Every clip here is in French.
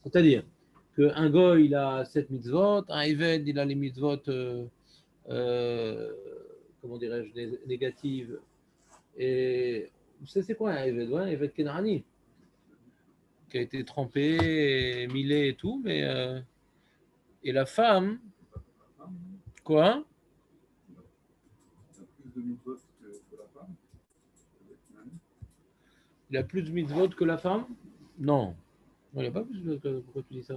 C'est-à-dire qu'un goy, il a 7 mitzvot, un Eved, il a les mitzvot, comment dirais-je, négatives. Et vous savez, c'est quoi un Eved? Ouais, un Eved Kenani, qui a été trempé, et millé et tout, mais. Et la femme, quoi? Il a plus de mitzvot que la femme? Non. Non, il n'y a pas plus de. Pourquoi tu dis ça?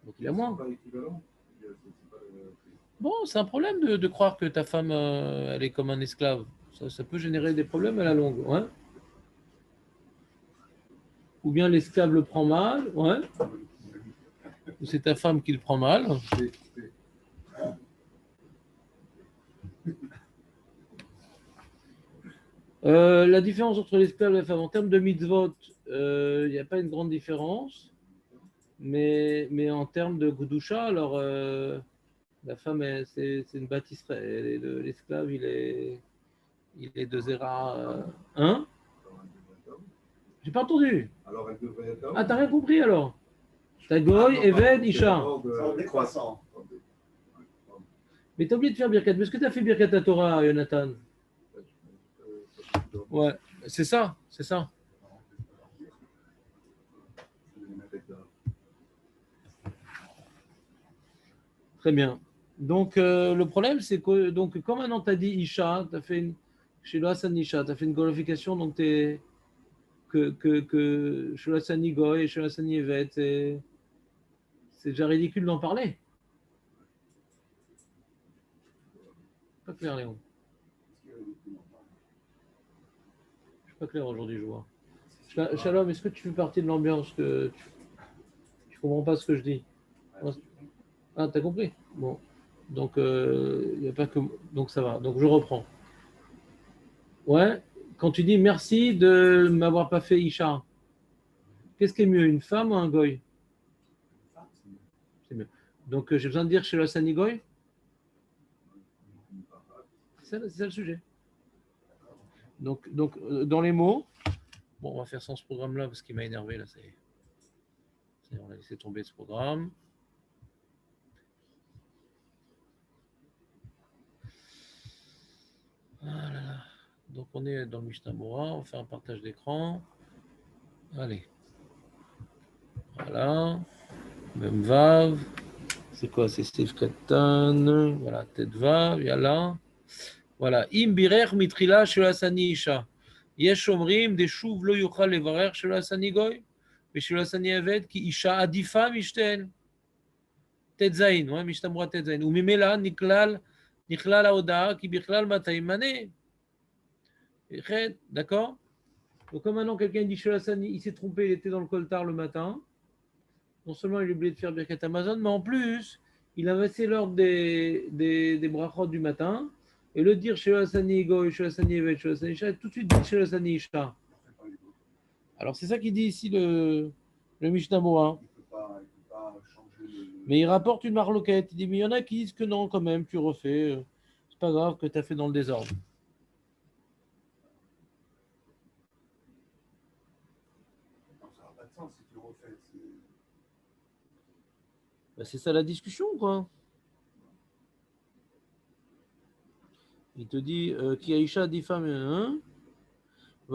Donc il a moins. Bon, c'est un problème de croire que ta femme, elle est comme un esclave. Ça peut générer des problèmes à la longue. Ouais. Ou bien l'esclave le prend mal, ouais. Ou c'est ta femme qui le prend mal. La différence entre l'esclave et la femme, en termes de mitzvot, il n'y a pas une grande différence. Mais en termes de Gudusha, alors la femme, c'est une bâtisserie. L'esclave, il est de Zera 1. J'ai pas entendu. Alors elle devrait être. Ah, t'as rien compris alors? T'as Goy, Eved, Isha. Décroissant. Mais t'as oublié de faire Birkat. Mais est-ce que t'as fait Birkat à Torah, Jonathan? Ouais, c'est ça, c'est ça. Très bien. Donc, le problème, c'est que, donc, comme maintenant tu as dit Isha, tu as fait chez le Hassan Isha, tu as fait une glorification, donc que chez le Hassan Goy et chez le Hassan Evet, c'est déjà ridicule d'en parler. Pas clair, Léon. Je suis pas clair aujourd'hui, je vois. Shalom, est-ce que tu fais partie de l'ambiance que tu comprends pas ce que je dis? Ah, t'as compris? Bon. Donc, y a pas que. Donc, ça va. Donc, je reprends. Ouais. Quand tu dis merci de m'avoir pas fait Isha, qu'est-ce qui est mieux, une femme ou un goy? C'est mieux. Donc, j'ai besoin de dire chez le Hassani Goy? C'est ça le sujet. Donc dans les mots, bon, on va faire sans ce programme-là parce qu'il m'a énervé. Là, on a laissé tomber ce programme. Ah là là. Donc, on est dans le Mishnah Bora. On fait un partage d'écran. Allez. Voilà. Même Vav. C'est quoi? C'est Steve Katan. Voilà, tête Vav. Yalla. Voilà. Im birer mitrila shel Hassani Isha. Yesh omrim de shuv lo yuchal levarer shel Hassani Goy. ושל הסני עבד, כי אישה עדיפה משתיהן. ט"ז, משתמרה ט"ז. וממילא נכלל ההודעה, כי בכלל מתי מנה. D'accord? Donc, comme maintenant quelqu'un dit chez Hassani, il s'est trompé, il était dans le coltard le matin. Non seulement il a oublié de faire Birkat Amazon, mais en plus, il a inversé l'ordre des brachot du matin. Et le dire chez Hassani Goy, chez Hassani Evet, chez Hassani Isha, tout de suite dit chez Hassani Isha. Alors, c'est ça qu'il dit ici le Mishnah Moa. Mais il rapporte une marloquette. Il dit, mais il y en a qui disent que non, quand même, tu refais. C'est pas grave que tu as fait dans le désordre. Non, ça n'a pas de sens si tu refais. Ben, c'est ça la discussion, quoi. Il te dit, qui Aïcha dit femme, hein? Et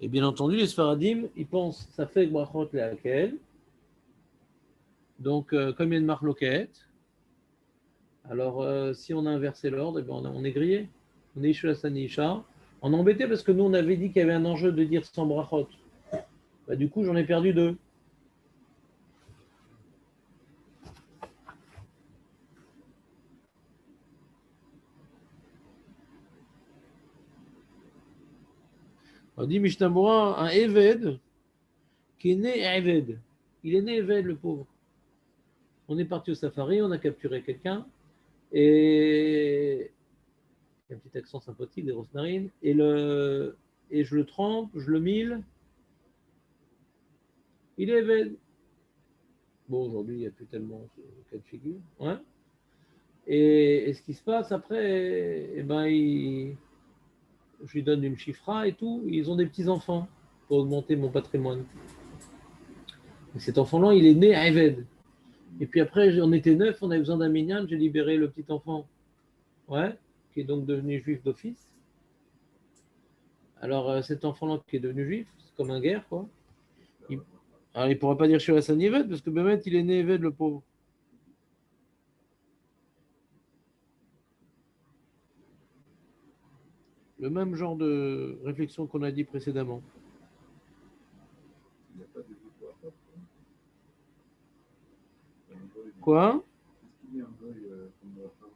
bien entendu, les Sfaradim, ils pensent ça fait brachot laquelle. Donc, comme il y a une marloquette, alors si on a inversé l'ordre, eh bien, on est grillé. On est Isha Sani Isha. On est embêté parce que nous, on avait dit qu'il y avait un enjeu de dire sans brachot. Bah, du coup, j'en ai perdu 2. On dit Mishnah, un Eved qui est né Eved. Il est né Eved, le pauvre. On est parti au safari, on a capturé quelqu'un et il y a un petit accent sympathique, des grosses narines, et je le trempe, je le mille. Il est Eved. Bon, aujourd'hui, il n'y a plus tellement ce cas de figure. Ouais. Et ce qui se passe après, eh ben, je lui donne une chifra et tout. Ils ont des petits-enfants pour augmenter mon patrimoine. Et cet enfant-là, il est né à Eved. Et puis après, on était 9, on avait besoin d'un minyan, j'ai libéré le petit enfant. Ouais, qui est donc devenu juif d'office. Alors, cet enfant-là qui est devenu juif, c'est comme un guerre, quoi. Il, alors, il ne pourra pas dire Shir Hassan Eved, parce que Bémet, il est né Eved, le pauvre. Le même genre de réflexion qu'on a dit précédemment. Il n'y a pas de victoire. Quoi? Il y a un goy comme Rafa.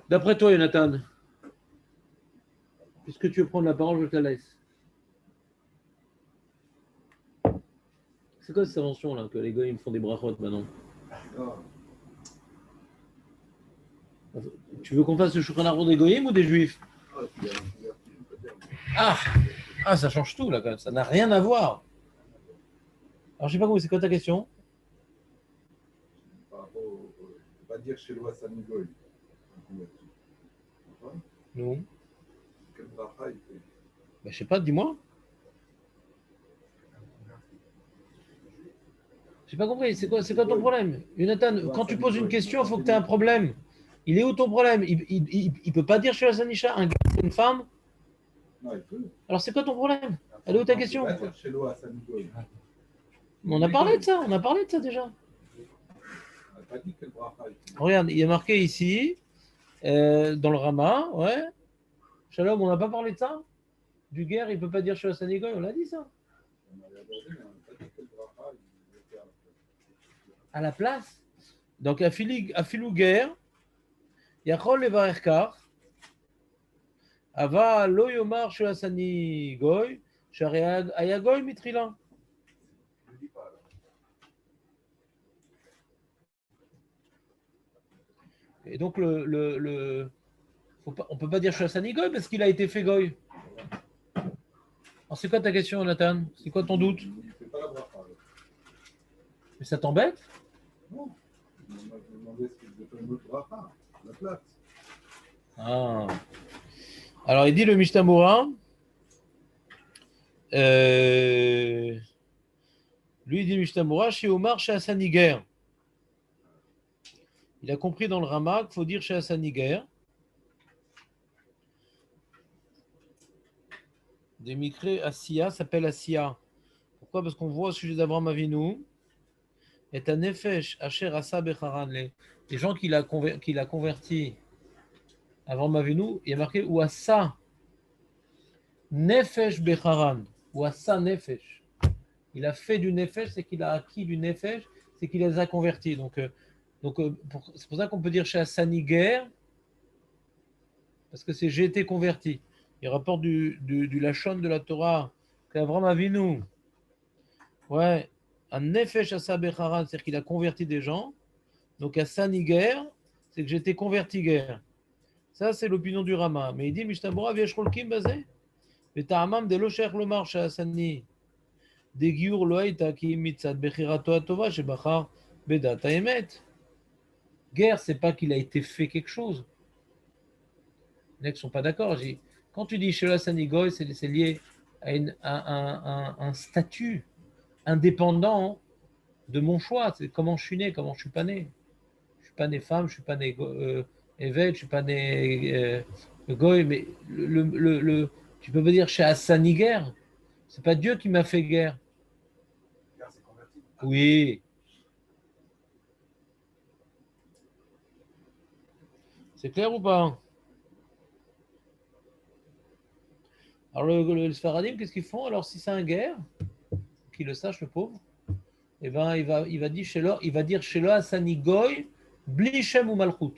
D'après toi, Jonathan, puisque tu veux prendre la parole, je te la laisse. C'est quoi cette invention là que les gars ils me font des brachot maintenant? Ah, Tu veux qu'on fasse le Shulchan Aruch des goyim ou des juifs? tu as un converti, peut-être. Ah, ah, ça change tout là quand même. Ça n'a rien à voir. Alors je sais pas comment. C'est quoi ta question? Par rapport au. Je ne peux pas dire chez Loa Samigoy. Un converti. D'accord. Non. Quel bracha il fait? Ben, je sais pas. Dis-moi. J'ai pas compris. C'est quoi ton problème, Jonathan? Quand tu poses une question, il faut que tu aies un problème. Il est où ton problème? Il peut pas dire chez la Sanisha un gars, une femme. Non, il peut. Alors c'est quoi ton problème? Elle est où ta question? Il ne peut pas dire chez Loa Samigoy. On a parlé de ça. On a parlé de ça déjà. On n'a pas dit quel bracha il fait. Regarde, il y a marqué ici, dans le Rama, ouais. Shalom, on n'a pas parlé de ça? Du guerre, il ne peut pas dire chez la Sanigoy, on l'a dit ça. On avait abordé, mais on n'a pas dit quel bracha il veut faire. À la place. Donc, à filou guerre, Yachol levarer kar, Ava lo yomar chez la Sanigoy, Shari ayagoy mitrilan. Je ne dis pas alors. Et donc, on ne peut pas dire chez la Sanigoy parce qu'il a été fait goy. Alors, c'est quoi ta question, Nathan? C'est quoi ton doute? Il ne fait pas la bracha. Alors. Mais ça t'embête? Non. Je me demandais ce qu'il faisait pas une autre bracha, à la place. Ah. Alors, il dit le Mishtamura, lui, il dit le Mishtamura, chez Omar, chez Hassaniger. Il a compris dans le Rama qu'il faut dire chez Hassaniger. Des micrés Asiya s'appelle Asiya. Pourquoi? Parce qu'on voit au sujet d'Abraham Avinu, est un nefesh, Asher Asa Becharan, les gens qu'il a convertis Abraham Avinu, il y a marqué ou Asa Nefesh Becharan, ou Asa Nefesh. Il a fait du nefesh, c'est qu'il a acquis du nefesh, c'est qu'il les a convertis. Donc c'est pour ça qu'on peut dire chez Hassaniger, parce que c'est j'ai été converti. Il rapporte du Lachon de la Torah qu'Abraham Avinu, ouais, un nefesh asa becharan, c'est-à-dire qu'il a converti des gens. Donc à Saniger, c'est que j'étais converti guerre. Ça, c'est l'opinion du Rama. Mais il dit, Mishtabura, vieshrolkim bazé. Mais ta'amam de lo sheikh lomar shasani. De giur lo haïta ki mitzad bechirato atova shebachar bedat haemet. Guerre, c'est pas qu'il a été fait quelque chose. Les mecs ne sont pas d'accord. Quand tu dis Shela Sanigoy, c'est lié à un statut indépendant de mon choix. C'est comment je suis né, comment je suis pas né. Je suis pas né femme, je suis pas né évêque, je suis pas né goy, mais tu peux pas dire chez Hassani guerre. C'est pas Dieu qui m'a fait guerre. Car c'est converti. Oui. C'est clair ou pas? Alors le Sfaradim, qu'est-ce qu'ils font? Alors si c'est un guerre, qu'il le sache le pauvre, eh ben, il va dire chez lo Hassani goy, bli shem ou malchut.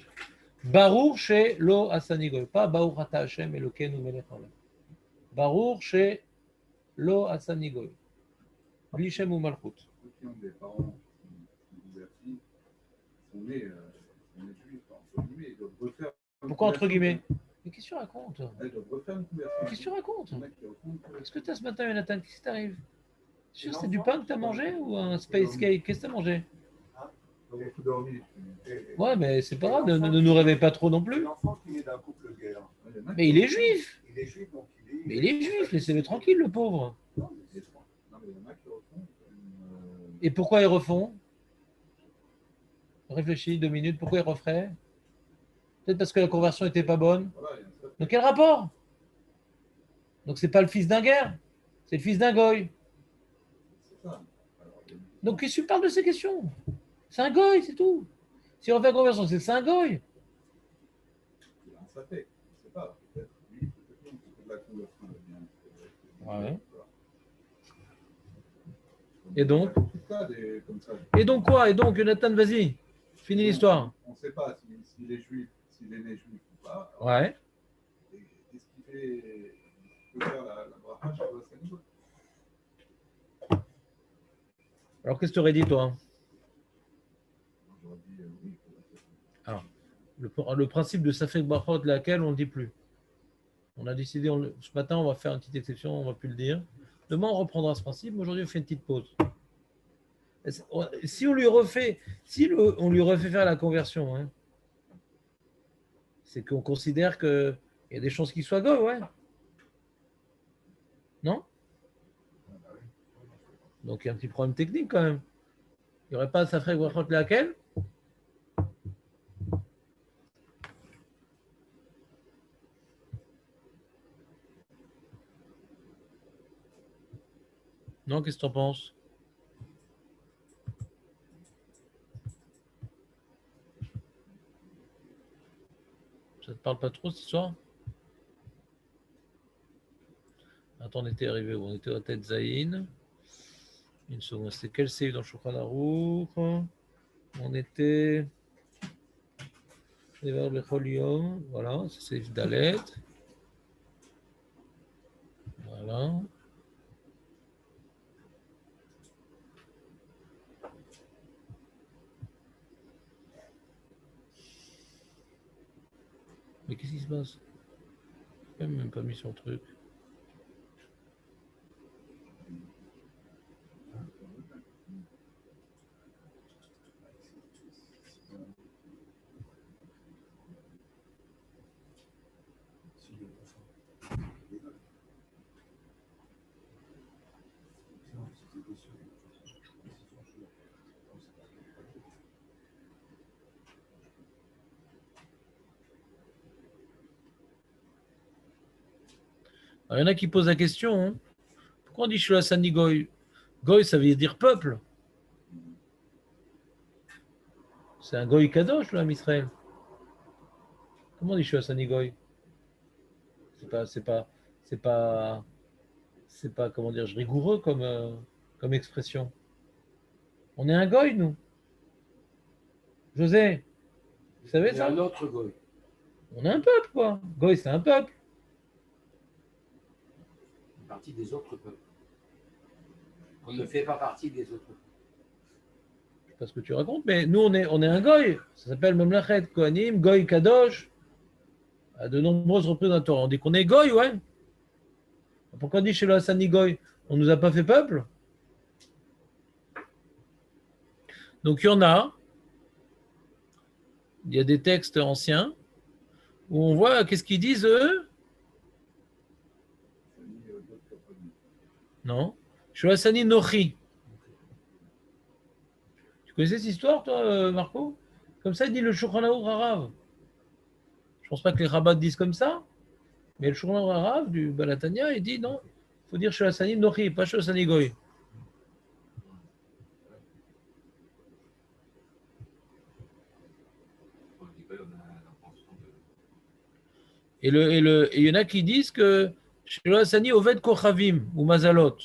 Baruch chez lo Hassani goy. Pas Baruch ata Hashem Elokeinu melech haolam. Baruch chez lo Hassani goy. Bli shem ou malchut. Ceux qui ont des parents qui sont convertis sont nés juifs, entre guillemets, ils doivent refaire. Pourquoi entre guillemets? Mais qu'est-ce que tu racontes? Ils doivent refaire une conversion. Qu'est-ce que tu racontes? Le mec qui refont une conversion. Qu'est-ce que tu as ce matin, Jonathan? Qu'est-ce qui t'arrive? Sûr, c'est du pain que tu as mangé ou un space cake? Qu'est-ce que tu as mangé? Ils ont beaucoup dormi. Ouais, mais c'est pas grave, ne nous réveille pas trop non plus. L'enfant qui est d'un couple gay. Mais il est juif. Il est juif, donc il est. Mais il est juif, laissez-le tranquille, le pauvre. Non, mais il y en a qui refont. Et pourquoi ils refont? Réfléchis 2 minutes, pourquoi ils referaient? Peut-être parce que la conversion n'était pas bonne. Voilà, il y a ça. Donc quel rapport? Donc c'est pas le fils d'un guerre, c'est le fils d'un goy. C'est ça. Alors, Donc qu'est-ce que tu parles de ces questions? C'est un goy, c'est tout. Si on fait la conversion, c'est un goy. il y a un sapé. Je ne sais pas. Peut-être oui, peut-être non. Peut-être la conversion va bien. Ouais. Voilà. Et donc? Tout ça, comme ça. Et donc quoi? Et donc, Jonathan, vas-y, finis l'histoire. On ne sait pas s'il est juif, s'il est né juif ou pas. Alors, Ouais. Qu'est-ce qui peut faire la bracha chez Wassani? Alors qu'est-ce que tu aurais dit, toi? J'aurais dit oui. Le principe de Safek Brachot, laquelle on ne le dit plus. On a décidé, ce matin, on va faire une petite exception, on ne va plus le dire. Demain, on reprendra ce principe, mais aujourd'hui, on fait une petite pause. Si on lui refait, on lui refait faire la conversion, hein, c'est qu'on considère qu'il y a des chances qu'il soit goy, ouais. Non? Donc il y a un petit problème technique quand même. Il n'y aurait pas Safek Brachot laquelle? Non, qu'est-ce que tu en penses? Ça te parle pas trop cette histoire? Attends, on était arrivé où? On était à tête Zaïn. Une seconde, c'était quel série dans Shulchan Aruch? On était. Voilà, c'est Dalet. Voilà. Mais qu'est-ce qui se passe? Il n'a même pas mis son truc. Alors, il y en a qui posent la question, hein. Pourquoi on dit Shulasani Goy? Goy, ça veut dire peuple. C'est un Goy Kadosh, là, Israël. Comment on dit Shulasani Goy? C'est pas, comment dire, rigoureux comme expression. On est un Goy, nous. José, vous savez ça? Un autre goy. On est un peuple, quoi. Goy, c'est un peuple. Une partie des autres peuples. On ne fait pas partie des autres peuples. Je sais pas ce que tu racontes, mais nous, on est un Goy. Ça s'appelle Memlachet Kohanim, Goy Kadosh. À de nombreuses reprises dans la Torah. On dit qu'on est Goy, ouais. Pourquoi on dit chez le Hassani Goy? On nous a pas fait peuple? Donc il y en a. Il y a des textes anciens où on voit qu'est-ce qu'ils disent eux. Non. Shulasani Nochi. Tu connaissais cette histoire, toi, Marco? Comme ça, il dit le Shulchan Aruch Harav. Je pense pas que les rabbins disent comme ça, mais le Shulchan Aruch Harav du Balatania, il dit non. Il faut dire Shulasani Nochi, pas Shulasani Goy. Et il y en a qui disent que Shulasani Oved Kochavim ou Mazalot.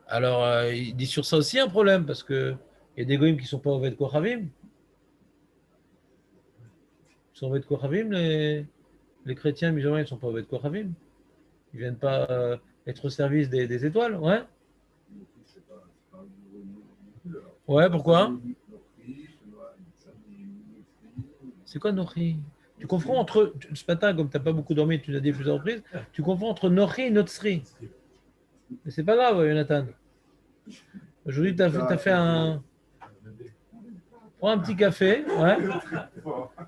Alors, il dit sur ça aussi un problème, parce qu'il y a des goïms qui ne sont pas Oved Kochavim. Ils sont Oved Kochavim, les chrétiens musulmans, ils ne sont pas Oved Kochavim. Ils ne viennent pas être au service des étoiles, ouais. Ouais, pourquoi? C'est quoi Nochi? Tu confonds entre, ce matin, comme tu n'as pas beaucoup dormi, tu l'as dit plusieurs reprises, tu confonds entre Nochi et Notsri. Mais c'est pas grave, Jonathan. Aujourd'hui, tu as fait un. Prends un petit café, ouais.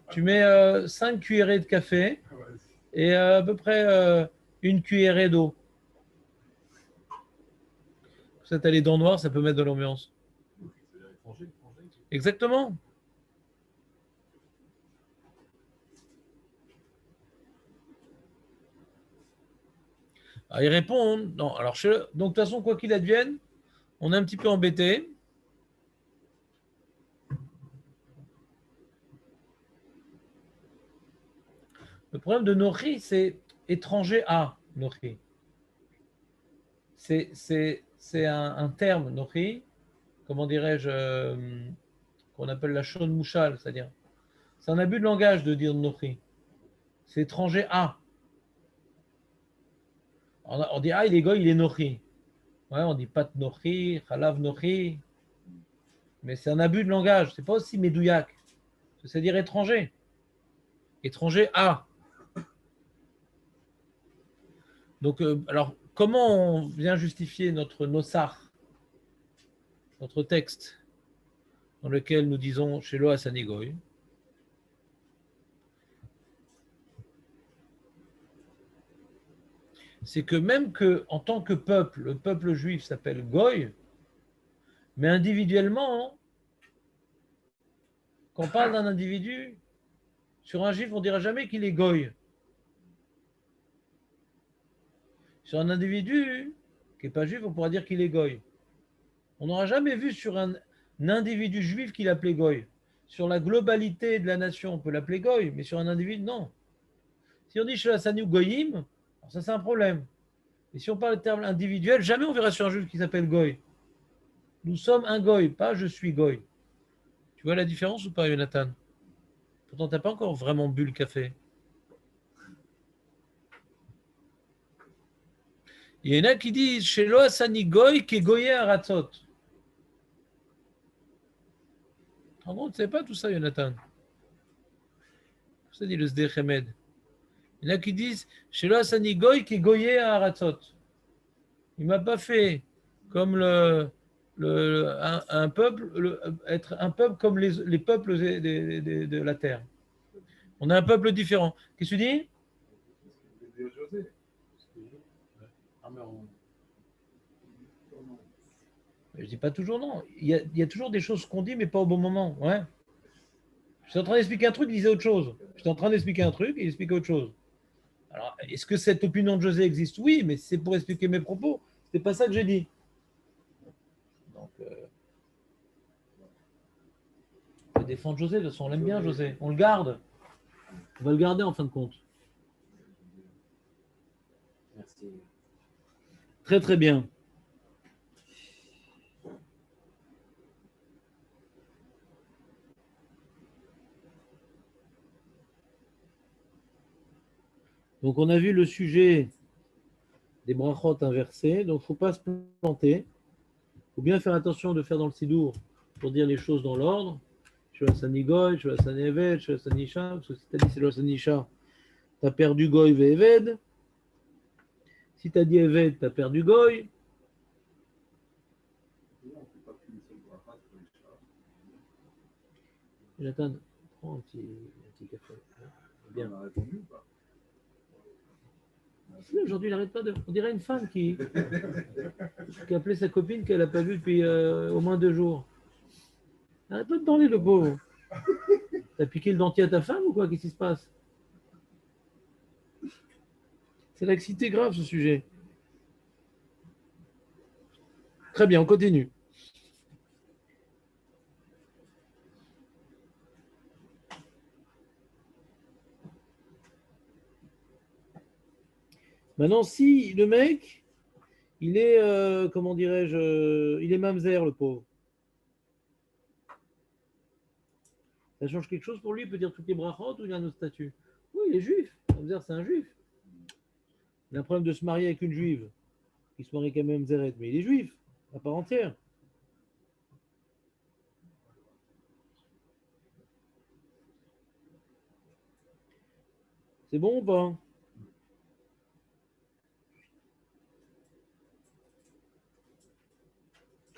Tu mets 5 cuillerées de café et à peu près une cuillerée d'eau. Ça, t'as les dents noires, ça peut mettre de l'ambiance. Exactement. Alors, il répond, non. Alors, donc, de toute façon, quoi qu'il advienne, on est un petit peu embêté. Le problème de Nochi, c'est étranger à Nochi. C'est un terme, Nochi, comment dirais-je, qu'on appelle la Shon Mouchal, c'est-à-dire, c'est un abus de langage de dire Nochi. C'est étranger à. On dit, ah, il est goy, il est Nochi. Ouais, on dit pat Nochi, Chalav Nochi. Mais c'est un abus de langage. C'est pas aussi médouillac. C'est-à-dire étranger. Étranger à. Donc, alors, comment on vient justifier notre nosar, notre texte, dans lequel nous disons chez Lo Hasanigoy? C'est que même que, en tant que peuple, le peuple juif s'appelle Goy, mais individuellement, quand on parle d'un individu, sur un juif, on ne dira jamais qu'il est Goy. Sur un individu qui n'est pas juif, on pourra dire qu'il est Goy. On n'aura jamais vu sur un individu juif qu'il appelait Goy. Sur la globalité de la nation, on peut l'appeler Goy, mais sur un individu, non. Si on dit chez Hassani ou Goyim, ça c'est un problème. Et si on parle de terme individuel, jamais on verra sur un juif qui s'appelle Goy. Nous sommes un Goy, pas je suis Goy. Tu vois la différence ou pas, Jonathan? Pourtant, tu n'as pas encore vraiment bu le café. Il y en a qui disent chez Lo Hassani Goy qui est Goyé à Ratzot. En gros, tu ne sais pas tout ça, Jonathan. Ça dit le Sdei Chemed. Il y en a qui disent chez Lo Hassani Goy qui est Goyé à Ratzot. Il ne m'a pas fait comme un peuple, être un peuple comme les peuples de la terre. On est un peuple différent. Qu'est-ce que tu dis? Je ne dis pas toujours non. Il y a toujours des choses qu'on dit, mais pas au bon moment. Ouais. Je suis en train d'expliquer un truc, il disait autre chose. Je suis en train d'expliquer un truc, il expliquait autre chose. Alors, est-ce que cette opinion de José existe? Oui, mais c'est pour expliquer mes propos. C'est pas ça que j'ai dit. Donc, on peut défendre José, de toute façon, on l'aime bien, José. On le garde. On va le garder en fin de compte. Merci. Très, très bien. Donc, on a vu le sujet des brachot inversés. Donc, il ne faut pas se planter. Il faut bien faire attention de faire dans le sidour pour dire les choses dans l'ordre. Sani Goy, Sani Eved, Sani Isha. Parce que si tu as dit Sani Isha, tu as perdu Goy et Eved. Si tu as dit Eved, tu as perdu Goy. Jonathan, prends un petit café. Bien. Aujourd'hui, il n'arrête pas de. On dirait une femme qui appelait sa copine qu'elle n'a pas vue depuis au moins 2 jours. Arrête pas de parler, le pauvre. T'as piqué le dentier à ta femme ou quoi? Qu'est-ce qui se passe? C'est laxité grave, ce sujet. Très bien, on continue. Maintenant, si le mec, il est, comment dirais-je, il est mamzer, le pauvre. Ça change quelque chose pour lui? Il peut dire toutes les brachot ou il a un autre statut? Oui, il est juif. Mamzer, c'est un juif. Il a un problème de se marier avec une juive. Il se marie avec un mamzeret, mais il est juif, à part entière. C'est bon ou pas?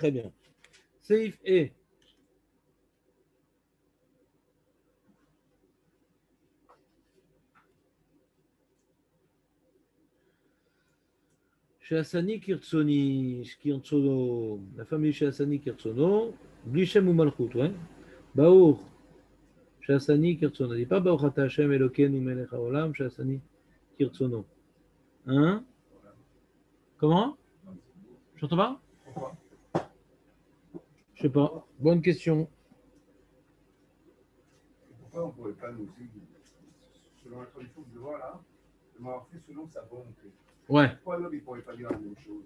Très bien. Seif et. Sheasani Kirtsoni, Kirtsono, la famille Sheasani Kirtsono, Blishem ou Malchut, ouais. Baour, Sheasani Kirtsono. Dis pas Baour Ata Hashem Eloken ou Melech Haolam, Sheasani Kirtsono. Hein? Comment? J'entends pas? Pourquoi? Je sais pas. Bonne question. Pourquoi on ne pourrait pas nous aussi, selon la traduction que je vois là, de m'avoir fait selon sa volonté? Ouais. Pourquoi l'homme ne pourrait pas dire la même chose?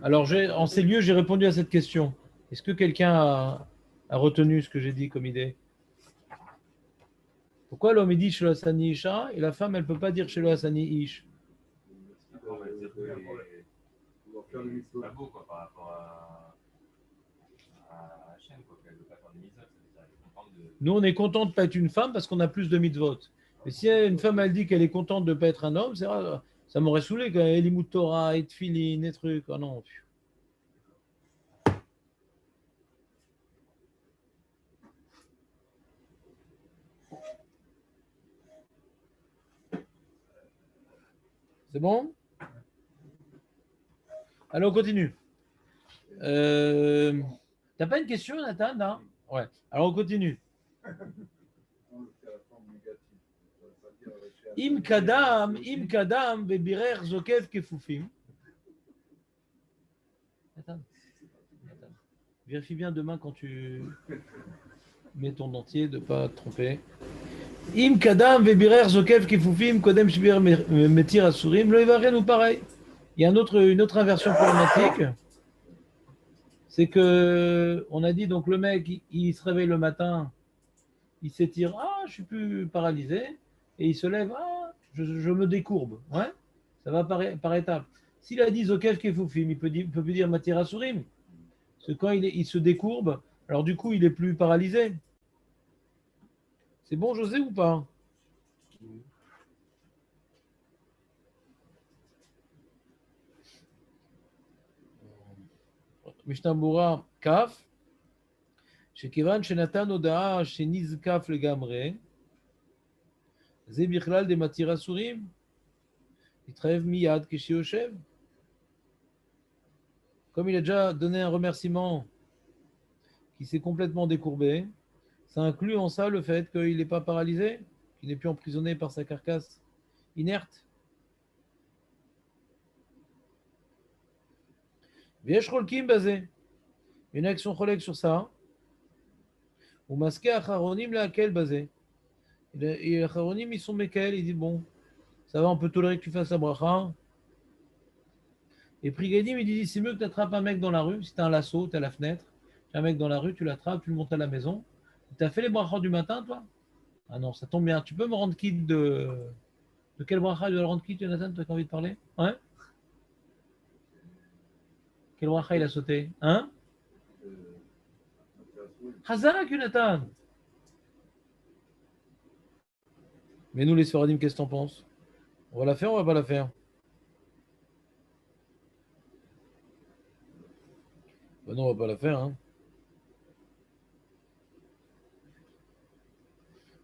Alors, en ces lieux, j'ai répondu à cette question. Est-ce que quelqu'un a retenu ce que j'ai dit comme idée? Pourquoi l'homme il dit Shelo Hasani Isha et la femme, elle ne peut pas dire Shelo Hasani Ish? On va dire que on va faire le mitzvot. C'est pas beau quoi, par rapport à Hachem, quoi, qu'elle ne veut pas faire de mitzvot. Elle est contente de. Nous, on est content de ne pas être une femme parce qu'on a plus de mitzvot. Mais si une femme, elle dit qu'elle est contente de ne pas être un homme, c'est vrai, ça m'aurait saoulé quand elle Elimut Torah, et Tfilin, et trucs. Oh non. C'est bon? Allez, on continue. T'as pas une question, Nathan? Non? Ouais. Alors, on continue. On le fait à la forme négative. Ça veut dire, Im kadam bebirer zokev kefufim. Attends. Vérifie bien demain quand tu mets ton dentier de ne pas te tromper. Im kadam bebirer zokev kefufim kodem shbir metir asurim lo yivaren ou pareil. Il y a une autre inversion problématique. C'est que on a dit donc le mec il se réveille le matin, il s'étire, ah je suis plus paralysé, et il se lève, ah je me décourbe, ouais, ça va par étapes. S'il a dit zokev kefufim, il peut plus dire matir asurim. Parce que quand il se décourbe, alors du coup, il est plus paralysé. C'est bon, José, ou pas? Mishnah Bura, Kaf. שכיוון שנתן הודעה שנזקף לגמרי, זה בכלל דמתיר אסורים. התחייב מיד כשיושב. Comme il a déjà donné un remerciement qui s'est complètement décourbé, ça inclut en ça le fait qu'il n'est pas paralysé, qu'il n'est plus emprisonné par sa carcasse inerte. Viesh Rolkim basé. Il y en a qui sont collègues sur ça. Ou masqué acharonim laquelle basé. Et les acharonim, ils sont mesquels. Ils disent bon, ça va, on peut tolérer que tu fasses la bracha. Et Prigadim, il dit c'est mieux que tu attrapes un mec dans la rue. Si tu as un lasso, tu as la fenêtre. Tu as un mec dans la rue, tu l'attrapes, tu le montes à la maison. Tu as fait les brachas du matin, toi? Ah non, ça tombe bien. Tu peux me rendre quitte de quel bracha tu dois le rendre quitte, Jonathan? Tu as envie de parler? Ouais? Quel bracha il a sauté? Hein? Chazak, Jonathan! Mais nous, les Sfaradim, qu'est-ce que t'en penses? On va la faire ou on va pas la faire? Ben non, on va pas la faire, hein.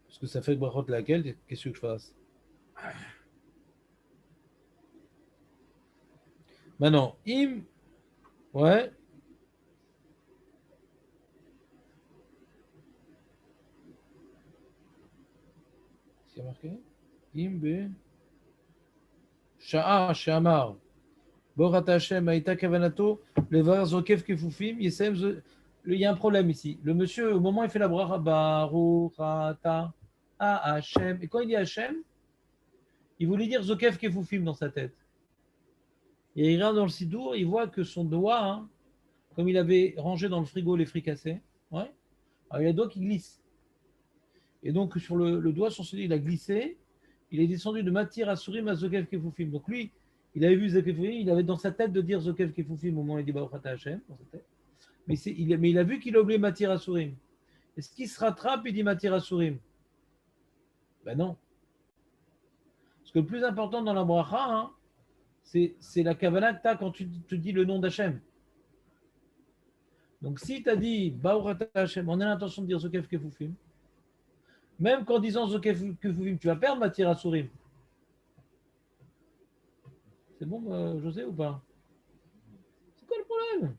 Parce que ça fait brachot laquelle? Qu'est-ce que je fasse? Maintenant, ouais. Qu'est-ce qu'il y a marqué? Im Sha'a, Shamar. Borat Hashem, Aïta Kavanato, Levar Zokev Kefufim, Yesem. Il y a un problème ici. Le monsieur, au moment où il fait la bracha, Baruch Ata Hashem. Et quand il dit Hashem, il voulait dire Zokev Kefufim dans sa tête. Et il regarde dans le sidour, il voit que son doigt, hein, comme il avait rangé dans le frigo les fricassés, ouais, alors il a le doigt qui glisse. Et donc sur le doigt, sur celui, il a glissé, il est descendu de Matir à Sourim à Zokev Kefufim. Donc lui, il avait vu Zokev Kefufim, il avait dans sa tête de dire Zokev Kefufim au moment où il dit Baruch Ata Hashem, dans sa tête. Mais il a vu qu'il a oublié Matir à Sourim. Est-ce qu'il se rattrape et dit Matir à Sourim? Ben non. Parce que le plus important dans la bracha, hein, c'est la kavanah que tu as quand tu te dis le nom d'Hachem. Donc, si tu as dit Baruch Ata Hashem, on a l'intention de dire Zokef Kefufim, même qu'en disant Zokef Kefufim, tu vas perdre Matir Asurim. C'est bon, José, ou pas? C'est quoi le problème?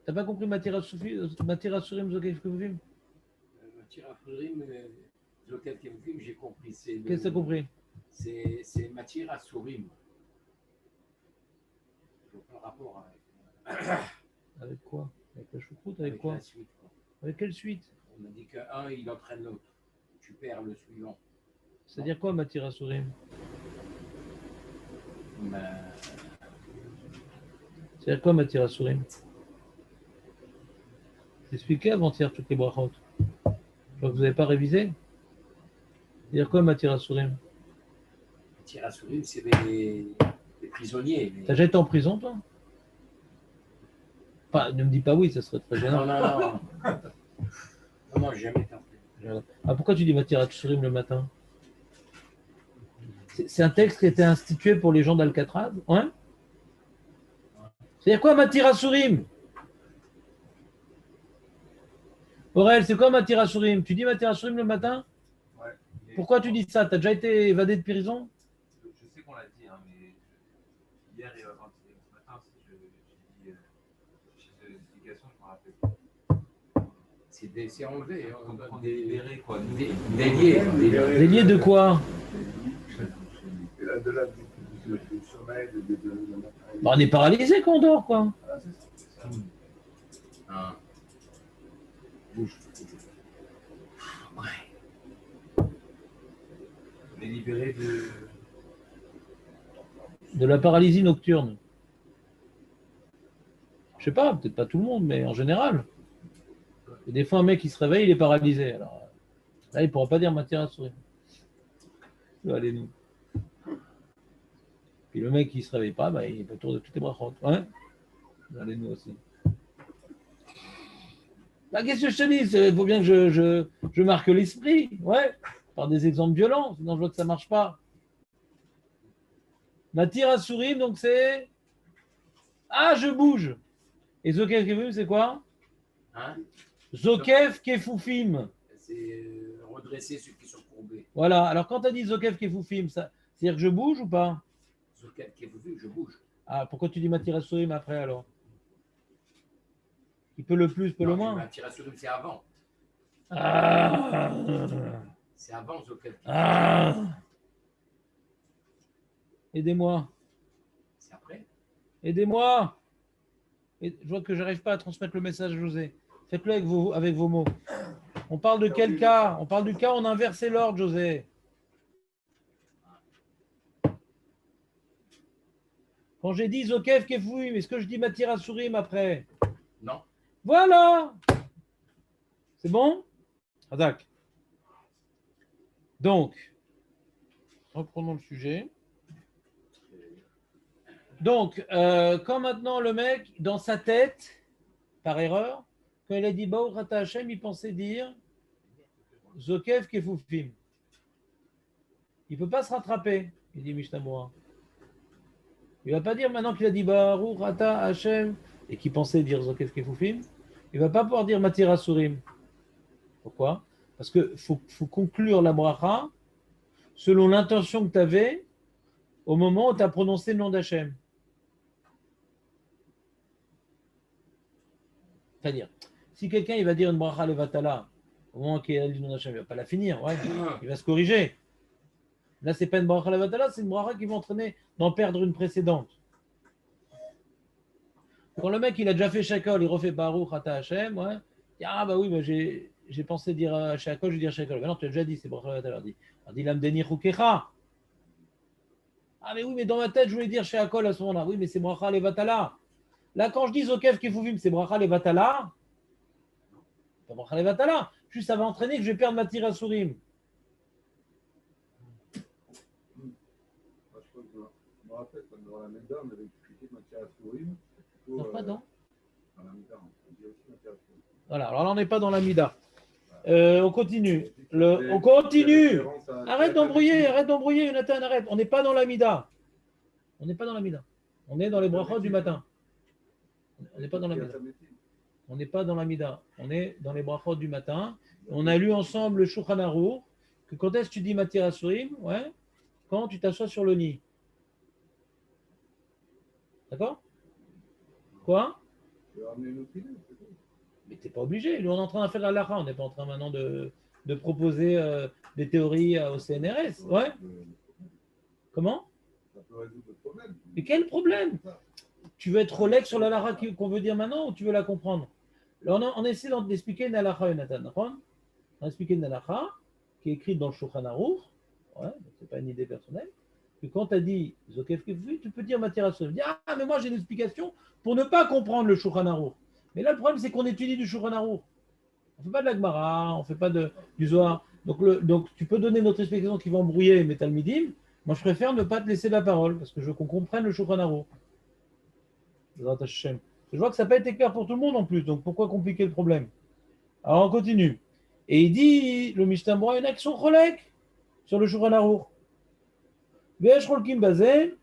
T'as pas compris Matir Asurim, Zokef Kefufim? Matir Asurim, Zokef Kefufim, j'ai compris. Qu'est-ce que tu as compris? C'est Matir Asurim. Aucun rapport avec. Avec quoi? Avec la choucroute? Avec quoi? La suite, quoi. Avec quelle suite? On a dit qu'un, il entraîne l'autre. Tu perds le suivant. C'est-à-dire quoi, Matir Asurim? C'est-à-dire quoi, Matir Asurim? J'ai expliqué avant-hier toutes les brachot. Je crois que vous n'avez pas révisé. C'est-à-dire quoi, Matir Asurim? Matir Asurim, c'est les prisonniers. T'as déjà été en prison, toi? Enfin, ne me dis pas oui, ça serait très gênant. Non. Non, j'ai jamais été en prison. Ah, pourquoi tu dis Matir Asurim le matin? C'est un texte qui a été institué pour les gens d'Alcatraz? Ouais? C'est-à-dire quoi, Matir Asurim? Aurel, c'est quoi Matir Asurim? Tu dis Matir Asurim le matin? Ouais. Pourquoi tu dis ça? T'as déjà été évadé de prison? Je sais qu'on l'a dit, hein, mais hier et avant ce matin, j'ai dit chez l'explication, je me rappelle. C'est enlevé. On est libéré, quoi. Délié. Délié de quoi? Et là, de là, du sommeil, Bah, on est paralysé quand on dort, quoi. Ah, c'est ça. Ah. Bouge. Ouais. On est libéré De la paralysie nocturne. Je sais pas, peut-être pas tout le monde, mais en général. Et des fois, un mec qui se réveille, il est paralysé. Alors, là, il ne pourra pas dire Matir Asurim. Allez, nous. Puis le mec qui ne se réveille pas, bah, il est autour de toutes les brachot. Ouais. Allez, nous aussi. Bah, qu'est-ce que je te dis? Il faut bien que je marque l'esprit. Ouais. Par des exemples violents, sinon je vois que ça ne marche pas. Matir Asurim, donc c'est. Ah, je bouge. Et Zokef Kefufim, c'est quoi? Hein? Zokef Kefufim. C'est redresser ceux qui sont courbés. Voilà. Alors, quand tu as dit Zokef Kefufim, ça, c'est-à-dire que je bouge ou pas? Zokef Kefufim, je bouge. Ah, pourquoi tu dis Matir Asurim après alors? Il peut le plus, peut le moins. Matir Asurim, c'est avant. Ah, C'est avant Zokef Kefufim. ah. Aidez-moi. C'est après. Aidez-moi. Et je vois que je n'arrive pas à transmettre le message à José. Faites-le avec vos mots. On parle de quel cas? On parle du cas, on a inversé l'ordre, José. Quand j'ai dit Zokef Kefufim, est-ce que je dis Matir Asurim après? Non. Voilà. C'est bon? Attaque. Donc, reprenons le sujet. Donc, quand maintenant le mec, dans sa tête, par erreur, quand il a dit Baruch Ata Hashem, il pensait dire Zokef Kefufim. Il ne peut pas se rattraper, il dit Mishnah Moura. Il ne va pas dire maintenant qu'il a dit Baruch Ata Hashem et qu'il pensait dire Zokef Kefufim, il ne va pas pouvoir dire Matir Asurim. Pourquoi? Parce qu'il faut conclure la bracha selon l'intention que tu avais au moment où tu as prononcé le nom d'Hachem. C'est-à-dire, si quelqu'un il va dire une bracha levatala, au moment qu'il a dit le nom d'Hachem, il ne va pas la finir, ouais, il va se corriger. Là, ce n'est pas une bracha levatala, c'est une bracha qui va entraîner d'en perdre une précédente. Quand le mec il a déjà fait Shakol, il refait Baruch Ata Hashem, ouais, il dit, ah bah oui, bah, j'ai pensé dire Shakol, je vais dire Shakol. Non, tu as déjà dit, c'est bracha levatala. Il dit Lamdeni Chukecha. Ah mais oui, mais dans ma tête, je voulais dire Shakol à ce moment-là. Oui, mais c'est bracha levatala. Là, quand je dis Zokef Kefufim, c'est bracha levatala. C'est bracha levatala. Juste, ça va entraîner que je vais perdre Matir Asurim. Je me rappelle quand dans la Méda, on avait expliqué Matir Asurim. Non, pas dans. Dans la Méda, on dit aussi Matir Asurim. Voilà, alors là, on n'est pas dans la Mida. On continue. On continue. Arrête d'embrouiller, Jonathan, arrête. On n'est pas dans la Mida. On n'est pas dans la Mida. On est dans les brachot du matin. On n'est pas dans la Mida. On n'est pas dans la Mida. On est dans les brachot du matin. On a lu ensemble le Shulchan Arour, que quand est-ce que tu dis Matir Asurim? Ouais, quand tu t'assois sur le lit. D'accord? Quoi? Mais tu n'es pas obligé. Nous, on est en train de faire la halakha. On n'est pas en train maintenant de proposer des théories au CNRS. Ouais? Comment? Ça peut résoudre le problème. Mais quel problème? Tu veux être Rolex sur la halakha qu'on veut dire maintenant ou tu veux la comprendre? Là, on essaie d'expliquer une halakha, Jonathan. On a expliqué une halakha qui est écrite dans le Shulchan Aruch. Ouais, ce n'est pas une idée personnelle. Que quand tu as dit Zokef Kefufi, tu peux dire Matira Sof. Ah, mais moi j'ai une explication pour ne pas comprendre le Shulchan Aruch. Mais là, le problème, c'est qu'on étudie du Shulchan Aruch. On ne fait pas de la Gemara, on ne fait pas du Zohar. Donc, tu peux donner notre explication qui va embrouiller mes Talmidim. Moi, je préfère ne pas te laisser la parole parce que je veux qu'on comprenne le Shulchan Aruch. Je vois que ça n'a pas été clair pour tout le monde en plus. Donc, pourquoi compliquer le problème? Alors, on continue. Et il dit, le Mishnah Berurah, il y en a qui sont cholek sur le Shulchan Aruch. Ve'esh cholkim bazeh.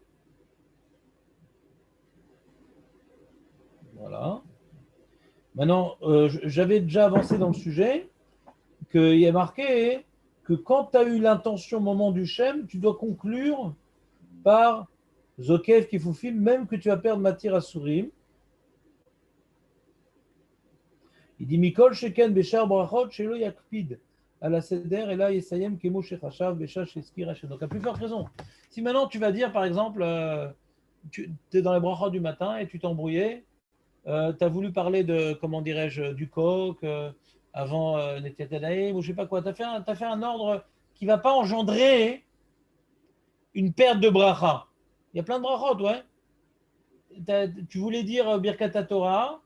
Voilà. Maintenant, j'avais déjà avancé dans le sujet qu'il y a marqué que quand tu as eu l'intention au moment du Shem, tu dois conclure par Zokev Kifoufim, même que tu vas perdre Matir Asurim. Il dit Mikol Sheken Beshar Brachot Shelo Yakpid à la Seder et là Yesayem Kemo Shechachav Besha Sheskir Hashem. Donc, à plus forte raison. Si maintenant tu vas dire, par exemple, tu es dans les brachot du matin et tu t'es embrouillé, tu as voulu parler de, comment dirais-je, du coq avant Netiatanaïm ou je ne sais pas quoi. Tu as fait un ordre qui ne va pas engendrer une perte de bracha. Il y a plein de brachot, ouais. Tu voulais dire Birkat Torah,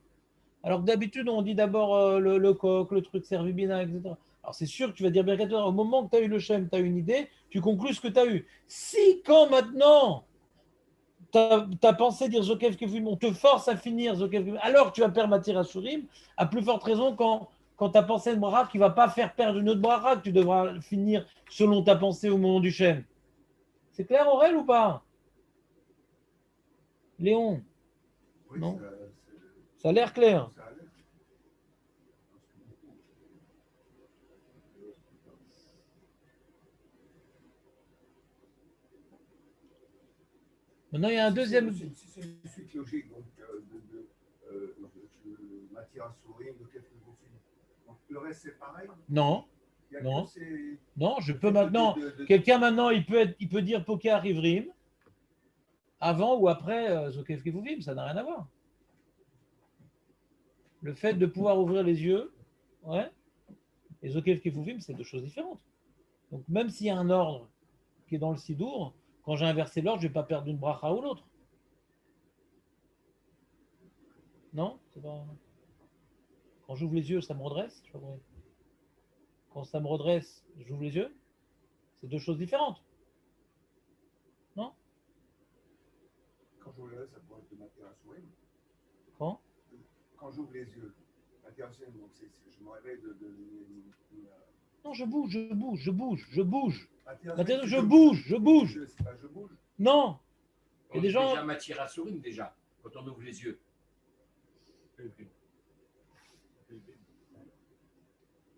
alors que d'habitude, on dit d'abord le coq, le truc servibina, etc. Alors c'est sûr que tu vas dire Birkat Torah. Au moment que tu as eu le Shem, tu as une idée, tu conclus ce que tu as eu. Si quand maintenant tu as pensé dire Zokev Kevim, on te force à finir Zokev Kevim, alors tu vas perdre Matir Asurim, à plus forte raison quand tu as pensé une bracha qui ne va pas faire perdre une autre bracha, que tu devras finir selon ta pensée au moment du Shem. C'est clair, Aurel, ou pas? Léon? Oui, Non. Ça a l'air clair. ça a l'air. Maintenant, il y a un deuxième. Si c'est une suite logique, donc Matir Asurim, de quelques films. Donc le reste c'est pareil. Non, Il y a non. que ces- non, je peux maintenant. Quelqu'un maintenant, il peut dire Pokar Ivrim avant ou après Zokev Kevuvim, ça n'a rien à voir. Le fait de pouvoir ouvrir les yeux, ouais, et Zokev Kevuvim, c'est deux choses différentes. Donc même s'il y a un ordre qui est dans le Sidour, quand j'ai inversé l'ordre, je ne vais pas perdre une bracha ou l'autre. Non, c'est pas. Quand j'ouvre les yeux, ça me redresse. Je sais pas comment- Quand ça me redresse, j'ouvre les yeux. C'est deux choses différentes. Non? Quand j'ouvre les yeux, ça pourrait être de Matir Asurim. Quand? Quand j'ouvre les yeux, Matir Asurim, donc je me réveille Non, je bouge. Matir Maintenant, Asurim, je bouge. C'est pas je bouge. Non. Il y a On des dit gens. déjà Matir Asurim déjà, quand on ouvre les yeux.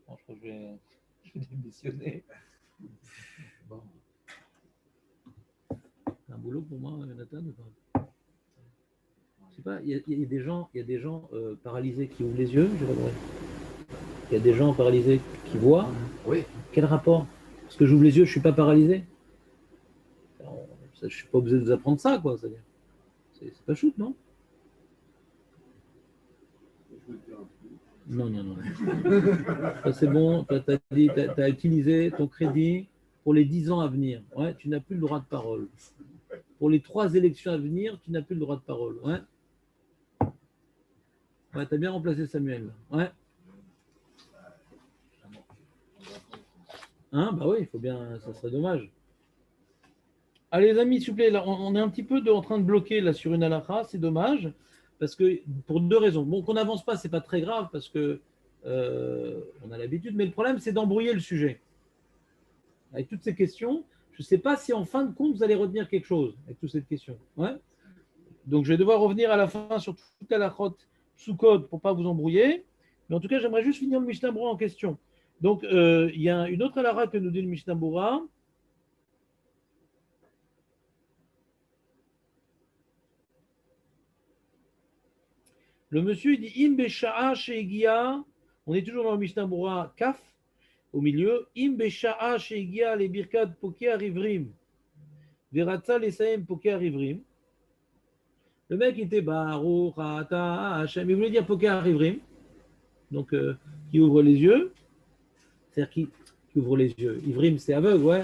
Bon, je crois que je vais démissionner. Bon. C'est un boulot pour moi, Jonathan, ou pas? Je sais pas, il y a des gens paralysés qui ouvrent les yeux, je sais pas vrai. Il y a des gens paralysés qui voient. Oui. Quel rapport? Parce que j'ouvre les yeux, je ne suis pas paralysé. Alors, je ne suis pas obligé de vous apprendre ça, quoi. C'est pas shoot, non? Non. Ça, c'est bon, tu as utilisé ton crédit pour les 10 ans à venir. Ouais, tu n'as plus le droit de parole. Pour les 3 élections à venir, tu n'as plus le droit de parole. Ouais, tu as bien remplacé Samuel. Ouais. Hein, bah oui, il faut bien, ça serait dommage. Allez, les amis, s'il vous plaît, là, on est un petit peu en train de bloquer là, sur une halakha, c'est dommage, parce que pour 2 raisons. Bon, qu'on n'avance pas, c'est pas très grave, parce que on a l'habitude, mais le problème, c'est d'embrouiller le sujet. Avec toutes ces questions, je ne sais pas si en fin de compte, vous allez retenir quelque chose avec toutes ces questions. Ouais. Donc, je vais devoir revenir à la fin sur toute la lachot sous code pour ne pas vous embrouiller. Mais en tout cas, j'aimerais juste finir le Mishnah Bora en question. Donc, il y a une autre halakha que nous dit le Mishnah Bora. Le monsieur il dit Im besha'a she'egia. On est toujours dans le Mishnah Bora Kaf, au milieu. Im besha'a she'egia le birkat poker ivrim. Veratza lesaem poker ivrim. Le mec était Baruch Ata Hashem. Il voulait dire poker ivrim. Donc, qui ouvre les yeux. C'est-à-dire qui ouvre les yeux. Ivrim, c'est aveugle, ouais.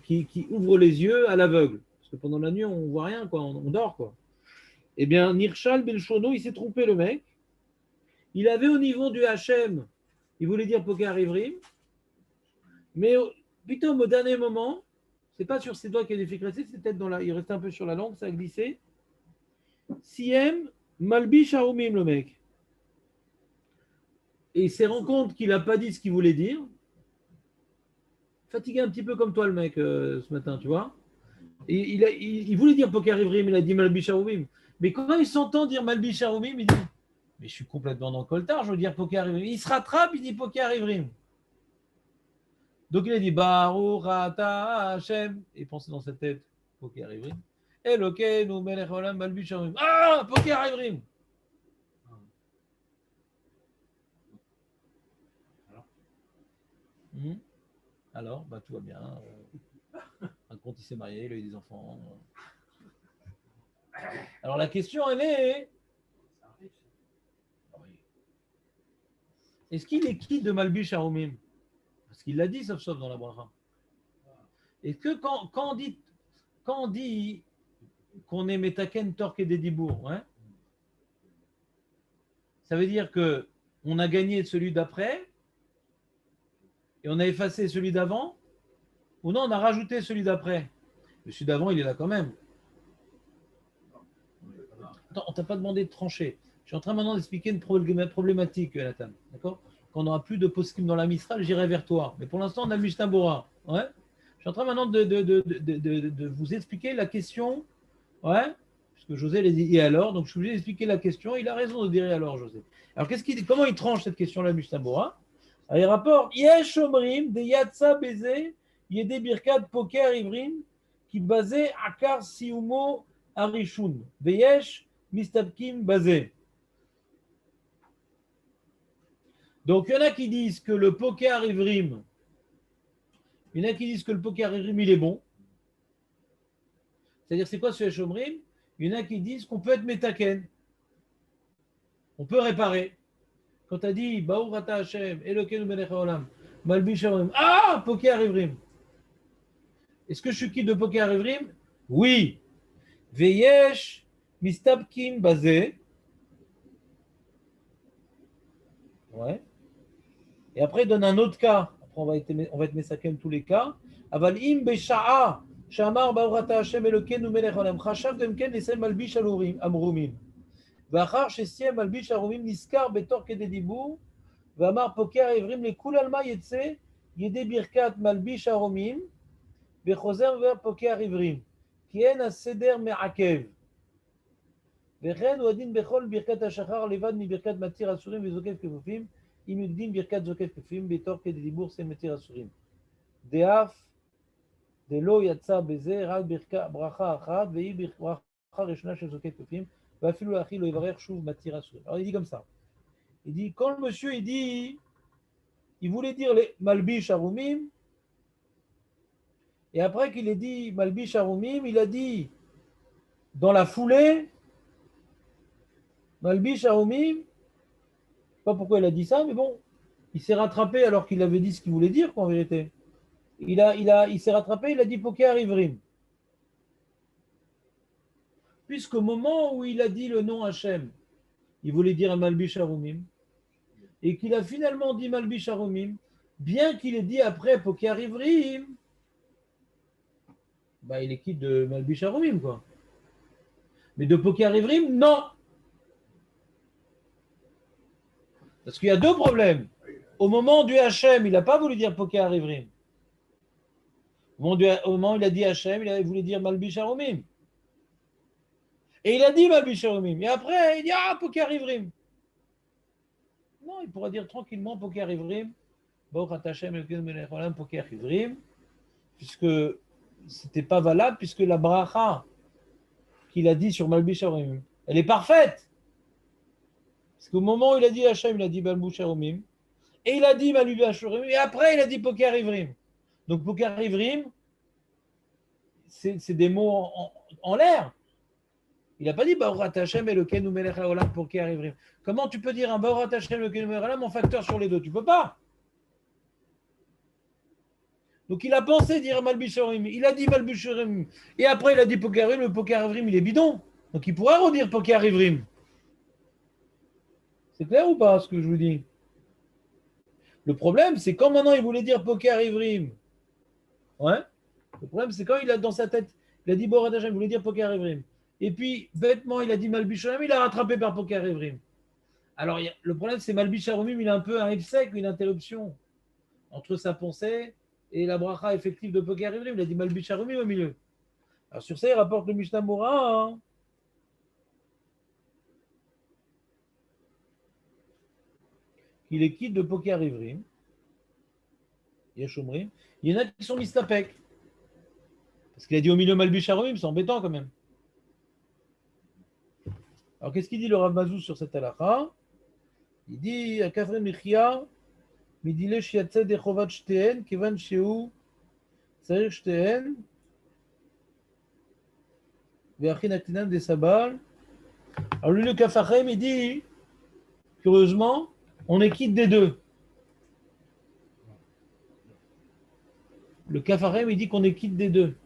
Qui ouvre les yeux à l'aveugle. Parce que pendant la nuit, on ne voit rien, quoi. On dort, quoi. Eh bien, Nirshal Belchono, il s'est trompé, le mec. Il avait au niveau du Hachem, il voulait dire Poker Ivrim, mais putain, au dernier moment, c'est pas sur ses doigts qu'il y a des fécressés, c'est peut-être il restait un peu sur la langue, ça a glissé. Siem Malbi Shaoumim, le mec. Et il s'est rendu compte qu'il n'a pas dit ce qu'il voulait dire. Fatigué un petit peu comme toi, le mec, ce matin, tu vois. Et il voulait dire Poker Ivrim, il a dit Malbi Shaoumim. Mais quand il s'entend dire Malbi Shaoumim, il dit mais je suis complètement dans le coltard, je veux dire Poker Ivrim. Il se rattrape, il dit Poker Ivrim. Donc il a dit Baruch Ata Hashem. Et il pensait dans sa tête Poker Ivrim. Elokeinu melech olam malbi shaoumim. Ah, Poker Ivrim. Alors, bah, tout va bien. Un compte, il s'est marié, il a eu des enfants. Alors la question, elle est est-ce qu'il est qui de Malbi Shaoumim? Parce qu'il l'a dit, sauf dans la bracha. Est-ce que quand on dit qu'on est Metaken, Torque et Dédibour, hein, ça veut dire qu'on a gagné celui d'après et on a effacé celui d'avant, ou non, on a rajouté celui d'après. Mais celui d'avant, il est là quand même. Attends, on ne t'a pas demandé de trancher. Je suis en train maintenant d'expliquer une problématique, Nathan. D'accord? Quand on n'aura plus de poskim dans la Mistral, j'irai vers toi. Mais pour l'instant, on a le Mishnah Bora. Ouais? Je suis en train maintenant de vous expliquer la question. Ouais? Puisque José l'a dit et alors, donc je suis obligé d'expliquer la question. Il a raison de dire et alors, José. Alors, comment il tranche cette question-là, Mishnah Bora? Il rapporte Yesh Omrim, de Yatsa Beze, Yede Birkat Poker Ivrim, qui basé Akar Siumo Arishun. Veyesh Mistabkim Bazé. Donc, il y en a qui disent que le poker ivrim, il y en a qui disent que le poker ivrim, il est bon. C'est-à-dire, c'est quoi ce Heshomrim? Il y en a qui disent qu'on peut être metaken. On peut réparer. Quand tu as dit, Baou Rata Hashem, Elokeinu Melech Haolam, Malbi Shaorim, ah, poker ivrim. Est-ce que je suis qui de poker ivrim? Oui. Veyesh Mistabkim Bazé. Ouais. Et après, il donne un autre cas. Après, on va être Mesaken tous les cas. Aval im besha'a shamar ba'urata Hashem Elokeinu melech olam chashav gemken lesem malbish amrumim. V'achar shesiem malbish amrumim niskar betor kededibur v'amar poker evrim lekul alma yetse yede birkat malbish amrumim v'chozer ver poker evrim ki en aseder me'akev v'chen uadin bechol birkat hashachar levad mi birkat matir asurim v'zokev kefufim אם יודעים ברכת זוקף כפים בתור כדי דיבור סמטר אסורים. דאף דלא יצא בזה רק ברכה אחת והיא ברכה ראשונה של זוקף כפים ואפילו לאחי לא יברך שוב מתיר אסורים. Alors il dit comme ça. Il dit quand le monsieur il dit il voulait dire les malbish arumim et après qu'il ait dit malbish arumim il a dit dans la foulée malbish arumim. Pas pourquoi il a dit ça, mais bon, il s'est rattrapé alors qu'il avait dit ce qu'il voulait dire, quoi, en vérité. Il s'est rattrapé, il a dit Poker Ivrim. Puisqu'au moment où il a dit le nom Hachem, il voulait dire Malbish Harumim, et qu'il a finalement dit Malbish Harumim, bien qu'il ait dit après Poker Ivrim, bah, il est quitte de Malbish Harumim, quoi. Mais de Poker Ivrim, non. Parce qu'il y a deux problèmes. Au moment du Hachem, il n'a pas voulu dire Poker Ivrim. Au moment où il a dit Hachem, il voulu dire Malbish Harumim. Et il a dit Malbi Sharumim. Et après, il dit ah, Poker Ivrim. Non, il pourra dire tranquillement Poker Ivrim. Baruch Hashem Elokeinu melech haolam Poker Ivrim. Puisque c'était pas valable, puisque la bracha qu'il a dit sur Malbi Sharumim, elle est parfaite. Parce qu'au moment où il a dit Hachem, il a dit Malbi Sharumim. Et il a dit Malbi Sharumim. Et après, il a dit Poker Ivrim. Donc Poker Ivrim, c'est des mots en l'air. Il n'a pas dit Baruch Hashem Elokeinu melech haolam Poker Ivrim. Comment tu peux dire un Baruch Hashem Elokeinu melech haolam en facteur sur les deux? Tu ne peux pas. Donc il a pensé dire Malbi Sharumim, il a dit Malbi Sharumim, et après il a dit Poker Ivrim, le Poker Ivrim il est bidon. Donc il pourra redire Poker Ivrim. C'est clair ou pas ce que je vous dis? Le problème c'est quand maintenant il voulait dire Poker Ivrim. Ouais. Le problème c'est quand il a dans sa tête, il a dit Baruch Hashem, il voulait dire Poker Ivrim. Et puis bêtement il a dit Malbi Sharumim, il a rattrapé par Poker Ivrim. Alors le problème c'est Malbi Sharumim, il a un peu un sec, une interruption entre sa pensée et la bracha effective de Poker Ivrim. Il a dit Malbi Sharumim au milieu. Alors sur ça, il rapporte le Mishnah Mora. Hein. Qu'il est quitte de Poker Ivrim. Yeshomrim. Il y en a qui sont mistapek. Parce qu'il a dit au milieu Malbi Sharumim, c'est embêtant quand même. Alors qu'est-ce qu'il dit le Rav Mazou sur cette halakha? Il dit à Kafre Michia. מדילא שיצא ידי חובת שתיהן, כיוון שהוא צריך שתיהן, והכין הקטינן des sabal. Alors lui, le Kafarem, il dit, curieusement, on est quitte des deux. Le Kafarem, il dit qu'on est quitte des deux.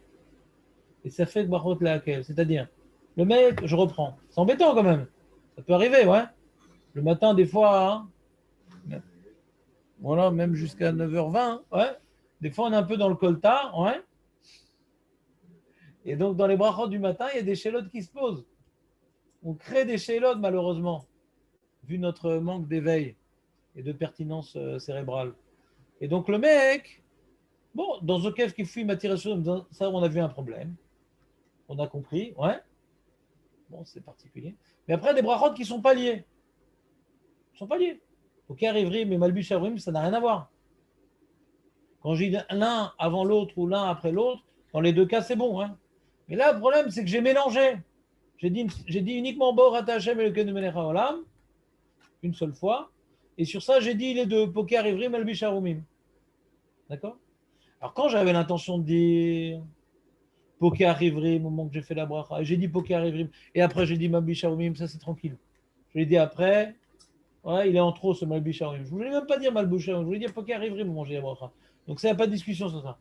Et ça fait que Barot la Hakel. C'est-à-dire, le mec, je reprends. C'est embêtant quand même. Ça peut arriver, ouais. Le matin, des fois, hein, voilà, même jusqu'à 9h20, ouais. Des fois, on est un peu dans le coltard, ouais. Et donc, dans les brachot du matin, il y a des chélotes qui se posent. On crée des chélotes, malheureusement, vu notre manque d'éveil et de pertinence cérébrale. Et donc, le mec, bon, dans Zokev qui fuit matière sur ça, on a vu un problème. On a compris, ouais. Bon, c'est particulier. Mais après, des brachot qui ne sont pas liés. Ils ne sont pas liés. Poker Ivrim et Malbi Sharumim, ça n'a rien à voir. Quand j'ai dit l'un avant l'autre ou l'un après l'autre, dans les deux cas, c'est bon. Hein. Mais là, le problème, c'est que j'ai mélangé. J'ai dit uniquement Baruch Hashem Elokeinu melech haolam, une seule fois. Et sur ça, j'ai dit les deux, Poker Ivrim et Malbi Sharumim. D'accord? Alors, quand j'avais l'intention de dire Poker Ivrim, au moment que j'ai fait la bracha, j'ai dit Poker Ivrim, et après, j'ai dit Malbi Sharumim, ça, c'est tranquille. Je l'ai dit après. Ouais, il est en trop ce Malbi Sharumim. Je ne voulais même pas dire Malbi Sharumim, je voulais dire Poker Ivrim au moment où j'ai la bracha. Donc ça, il n'y a pas de discussion sur ça.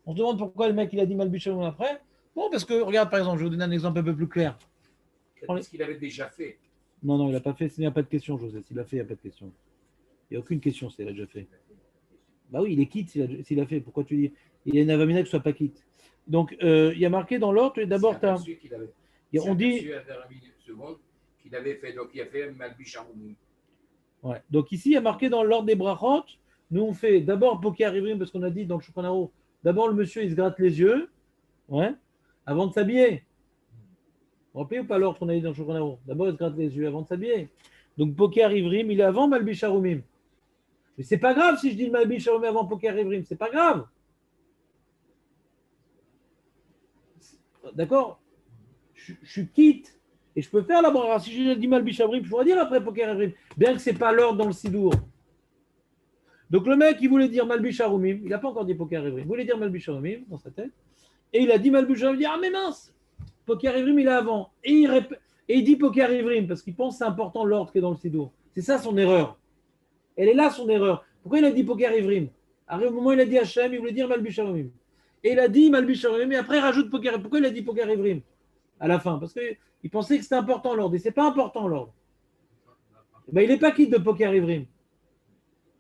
On se demande pourquoi le mec il a dit Malbi Sharumim après. Bon, parce que, regarde par exemple, je vais vous donner un exemple un peu plus clair. Qu'est-ce qu'il avait déjà fait? Non, il n'a pas fait, il n'y a pas de question, José. S'il a fait, il n'y a pas de question. Il n'y a aucune question s'il a déjà fait. Bah oui, il est quitte s'il a fait. Pourquoi tu dis? Il y a une avamina qui ne soit pas quitte. Donc, il y a marqué dans l'ordre, d'abord, tu as. On dit. Qu'il avait fait, donc il a fait Malbi Sharumim. Ouais. Donc ici, il y a marqué dans l'ordre des brachot, nous on fait d'abord Poker Ivrim, parce qu'on a dit dans le Shulchan Aruch, d'abord le monsieur il se gratte les yeux, ouais, avant de s'habiller. Vous vous rappelez ou pas l'ordre qu'on a dit dans le Shulchan Aruch? D'abord il se gratte les yeux avant de s'habiller. Donc Poker Ivrim, il est avant Malbi Sharumim. Mais c'est pas grave si je dis Malbi Sharumim avant Poker Ivrim, c'est pas grave. D'accord? Je suis quitte. Et je peux faire la bracha. Si j'ai dit Malbi Sharumim, je pourrais dire après Poker Ivrim, bien que ce n'est pas l'ordre dans le Sidour. Donc le mec, il voulait dire Malbi Sharumim, il n'a pas encore dit Poker Ivrim, il voulait dire Malbi Sharumim dans sa tête, et il a dit Malbi Sharumim, il dit ah mais mince, Poker Ivrim il est avant, et il dit Poker Ivrim, parce qu'il pense que c'est important l'ordre qui est dans le Sidour. C'est ça son erreur. Elle est là son erreur. Pourquoi il a dit Poker Ivrim? Au moment où il a dit Hachem, il voulait dire Malbi Sharumim. Et il a dit Malbi Sharumim, et après il rajoute Poker Ivrim. Pourquoi il a dit Poker Ivrim à la fin? Parce qu'il pensait que c'était important l'ordre, et ce n'est pas important l'ordre. Ben, il n'est pas quitte de Poker Ivrim.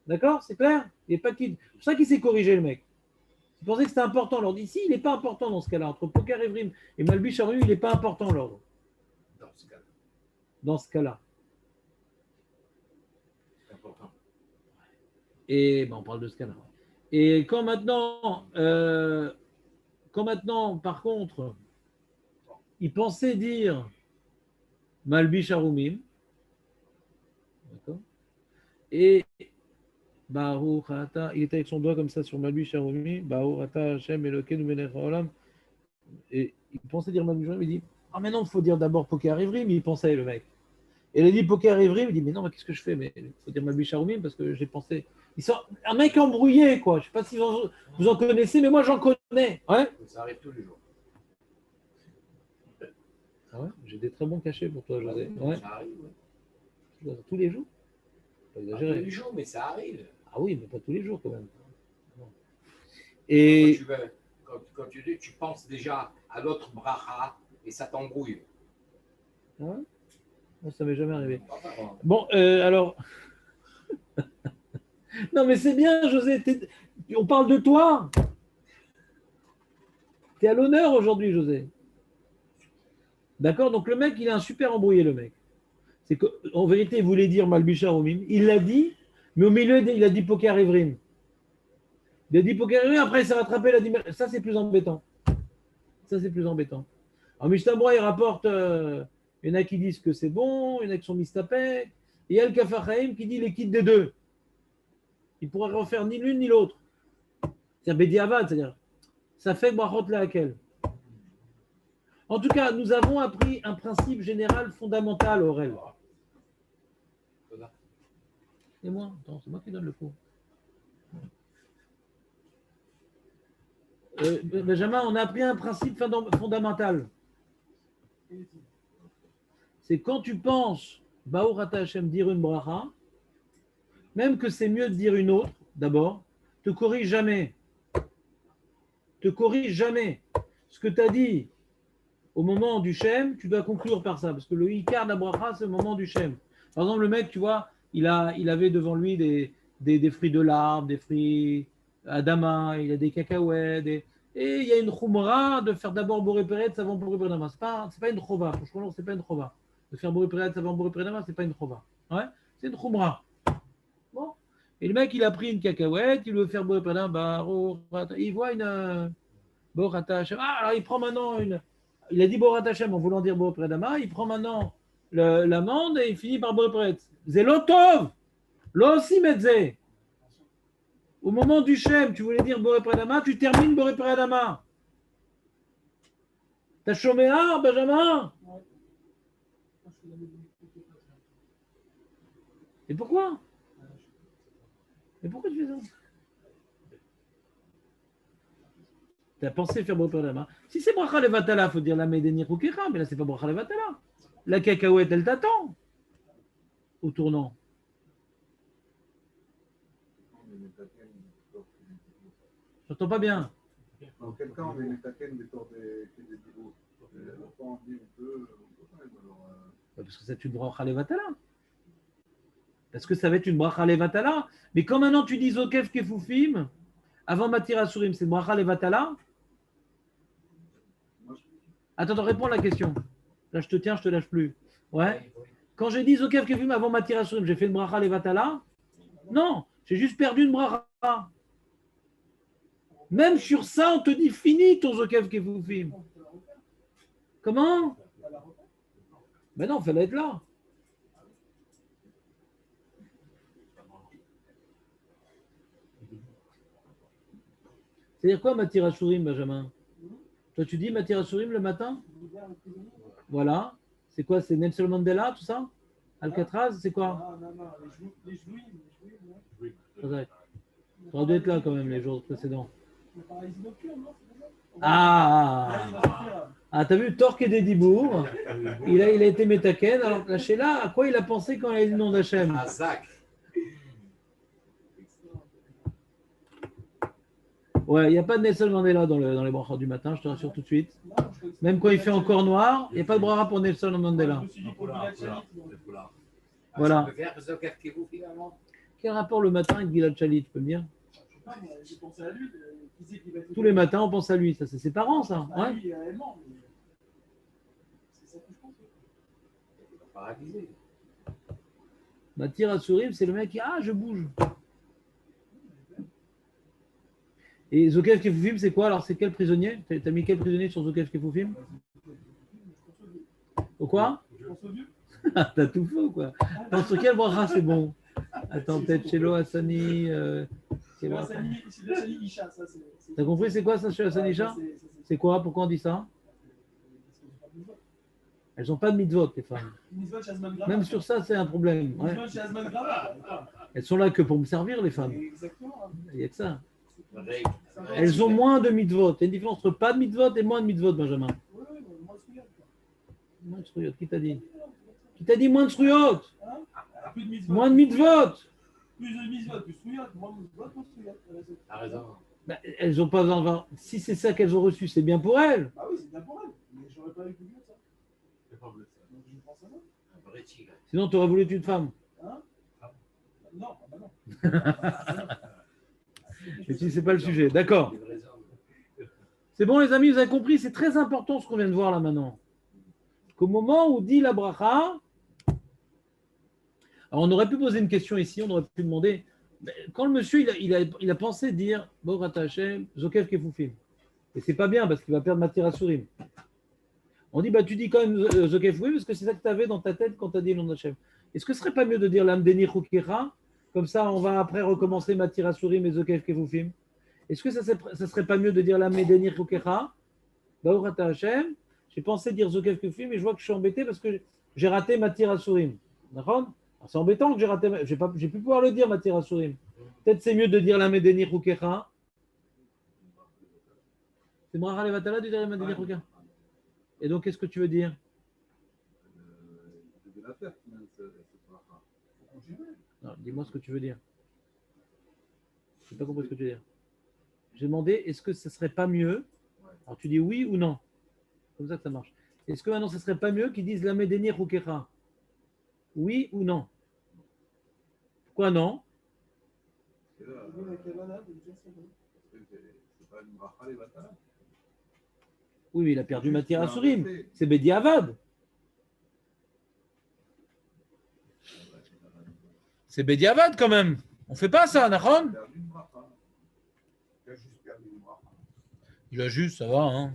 D'accord? C'est clair? Il n'est pas quitte. C'est pour ça qu'il s'est corrigé le mec. Il pensait que c'était important l'ordre. Ici, il n'est pas important dans ce cas-là. Entre Poker Ivrim et Malbi Sharumim, il n'est pas important l'ordre. Dans ce cas-là. C'est important. Et ben, on parle de ce cas-là. Et quand maintenant, par contre, il pensait dire Malbish Harumim. D'accord. Et Baruch Ata, il était avec son doigt comme ça sur Malbish Harumim. Baruch Ata Hashem Elokeinu Melech Haolam. Et il pensait dire Malbish Harumim. Il dit ah, mais non, il faut dire d'abord Poker Ivrim. Il pensait, le mec. Et il a dit Poker Ivrim. Il dit mais non, mais qu'est-ce que je fais? Mais il faut dire Malbish Harumim parce que j'ai pensé. Un mec embrouillé, quoi. Je ne sais pas si vous en connaissez, mais moi j'en connais. Ouais. Ça arrive tous les jours. Ah ouais, j'ai des très bons cachets pour toi, José. Ouais. Ça arrive, oui. Tous les jours? Pas Pas tous exagéré. les jours, mais ça arrive. Ah oui, mais pas tous les jours quand même. Quand Et tu, tu penses déjà à l'autre bracha et ça t'embrouille. ah ouais? Non, ça m'est jamais arrivé. Enfin, bon. Bon, alors. Non, mais c'est bien, José. On parle de toi. Tu es à l'honneur aujourd'hui, José. D'accord? Donc le mec, il est un super embrouillé, le mec. C'est qu'en vérité, il voulait dire Malbishar Omim. Il l'a dit, mais au milieu, il a dit Poker Evrim. Il a dit Poker Evrim, après il s'est rattrapé, il a dit ça, c'est plus embêtant. Ça, c'est plus embêtant. Alors, Mishnah il rapporte, il y en a qui disent que c'est bon, il y en a qui sont mistapek, et il y a le Kafachaim qui dit les quittes des deux. Il pourrait refaire ni l'une ni l'autre. C'est un Bediavad, c'est-à-dire, ça fait Brachot Lahakel. En tout cas, nous avons appris un principe général fondamental, Aurel. C'est moi, attends, c'est moi qui donne le cours. Benjamin, on a appris un principe fondamental. C'est quand tu penses Baruch Ata Hashem dire une bracha, même que c'est mieux de dire une autre, d'abord, te corrige jamais. Te corrige jamais. Ce que tu as dit au moment du Shem, tu dois conclure par ça, parce que le Ikar de la bracha, c'est le moment du Shem. Par exemple, le mec, tu vois, il avait devant lui des fruits de l'arbre, des fruits Adama, il a des cacahuètes, et il y a une chumra de faire d'abord Boré Peret avant Boré Peret. C'est pas une chova, franchement, c'est pas une chova. De faire Boré Peret avant Boré Peret, c'est pas une chova. Ouais, c'est une chumra. Bon. Et le mec, il a pris une cacahuète, il veut faire Boré Peret, il voit une Borata Hashem. Ah, alors il prend maintenant une. Il a dit Borata Hashem en voulant dire Boré Peret, il prend maintenant l'amande et il finit par Boré Peret. Zelotov! Là aussi, Metzé. Au moment du Shem, tu voulais dire Boré Pradama, tu termines Boré Pradama. T'as chômé un, Benjamin? Et pourquoi? Et pourquoi tu fais ça? T'as pensé faire Boré Pradama. Si c'est Bracha Levatala, il faut dire la Medenir Ukecha, mais là, c'est pas Bracha Levatala. La cacahuète, elle t'attend au tournant. J'entends pas bien. Dans quel cas on met les taken des torts des dibours? On dit on peut quand même alors. Parce que c'est une bracha levatala. Parce que ça va être une bracha levatala. Mais quand maintenant tu dis Zokef Kefoufim, avant Matir Asurim, c'est une bracha levatala. Attends, réponds à la question. Là, je te tiens, je te lâche plus. Ouais. Quand j'ai dit Zokef Kefoufim avant Matir Asurim, j'ai fait une bracha levatala? Non, j'ai juste perdu une bracha. Même sur ça, on te dit fini ton Zokef Kefoufim. Comment? Ben non, il fallait être là. C'est-à-dire quoi Matir Asurim, Benjamin? Toi, tu dis Matir Asurim le matin? Voilà. C'est quoi? C'est Nelson Mandela, tout ça? Alcatraz, c'est quoi? Non, les jouis. Ça aurait dû être là quand même les jours précédents. Le paradis nocturne, non? Ah, t'as vu, Torque et Dédibourg, il a été métaken, alors lâché là, à quoi il a pensé quand il a dit le nom d'Hachem? À Zach. Ouais, il n'y a pas de Nelson Mandela dans les brachas du matin, je te rassure tout de suite. Même quand il fait encore noir, il n'y a pas de bracha pour Nelson Mandela. Je me suis dit pour Gilad Shalit. Voilà. Ça peut faire Zokef Kefoufim finalement. Quel rapport le matin avec Gilad Shalit, tu peux me dire? Je sais pas, moi, j'ai pensé à lui. Il disait qu'il va être- Tous les matins, on pense à lui, ça c'est ses parents, ça. Ah, Ouais. lui, réellement, mais c'est ça que je pense. Paralysé. Matir Asurim, c'est le mec qui je bouge. Et Zokef Kefoufim, c'est quoi? Alors, c'est quel prisonnier? T'as mis quel prisonnier sur Zokef Kefoufim? Au quoi? Je pense soit vieux. Ah, t'as tout faux, quoi. Attends, sur quel bracha c'est bon? Attends, peut-être chez Hassani. C'est le Hassani Isha, ça c'est. T'as compris, c'est quoi ça chez Hassani Isha? C'est quoi? Pourquoi on dit ça? Elles n'ont pas de mitzvot, les femmes. Même sur ça, c'est un problème. Ouais. Elles sont là que pour me servir, les femmes. Exactement. Il y a que ça. Elles ont moins de mitzvot. Il y a une différence entre pas de mitzvot et moins de mitzvot, Benjamin. Oui, moins de souillot. Moins de sruyot, qui t'a dit? Qui t'a dit moins de sruyot? Plus de mitzvot. Moins de mitzvot. Plus de mitzvot, plus de souillot. Moins de mitzvot, moins de souillot. T'as raison. Ben, elles n'ont pas besoin de... Si c'est ça qu'elles ont reçu, c'est bien pour elles. Ah oui, c'est bien pour elle. Mais j'aurais pas eu plus de ça. C'est pas bleu, ça. Donc je pense à ça. Un vrai tigre. Sinon, tu aurais voulu être une femme. Hein? Non, bah non. Et si c'est pas le sujet, d'accord. Des vrais hommes. C'est bon, les amis, vous avez compris, c'est très important ce qu'on vient de voir là maintenant. Qu'au moment où dit la bracha, alors on aurait pu poser une question ici, on aurait pu demander, quand le monsieur il a pensé dire Borat Hashem, Zokev Kefufim, et c'est pas bien parce qu'il va perdre Matira Surim. On dit, bah tu dis quand même Zokev Kefufim parce que c'est ça que tu avais dans ta tête quand tu as dit le nom d'Hachem. Est-ce que ce serait pas mieux de dire Lamdeni Chukera, comme ça on va après recommencer Matira Surim et Zokev Kefufim? Est-ce que ça serait pas mieux de dire Lamdeni Chukera, Borat Hashem? J'ai pensé dire Zokev Kefufim, mais je vois que je suis embêté parce que j'ai raté Matira Surim. D'accord? C'est embêtant que j'ai raté, j'ai pu pouvoir le dire, Matira Surim. Peut-être c'est mieux de dire la Medeni Rukecha. C'est Bracha Levatala de dire la Medeni Rukecha. Et donc, qu'est-ce que tu veux dire? Je vais la faire, finalement, cette bracha. Non, dis-moi ce que tu veux dire. Je n'ai pas compris ce que tu veux dire. J'ai demandé, est-ce que ce ne serait pas mieux? Alors, tu dis oui ou non? Comme ça que ça marche. Est-ce que maintenant, ce ne serait pas mieux qu'ils disent la Medeni Rukecha? Oui ou non? Pourquoi non? C'est pas une bracha, les bâtards. Oui, mais il a perdu Matira Surim. C'est Bedi Avad. C'est Bedi Avad quand même. On ne fait pas ça, Nahon? Il a juste, ça va. Hein.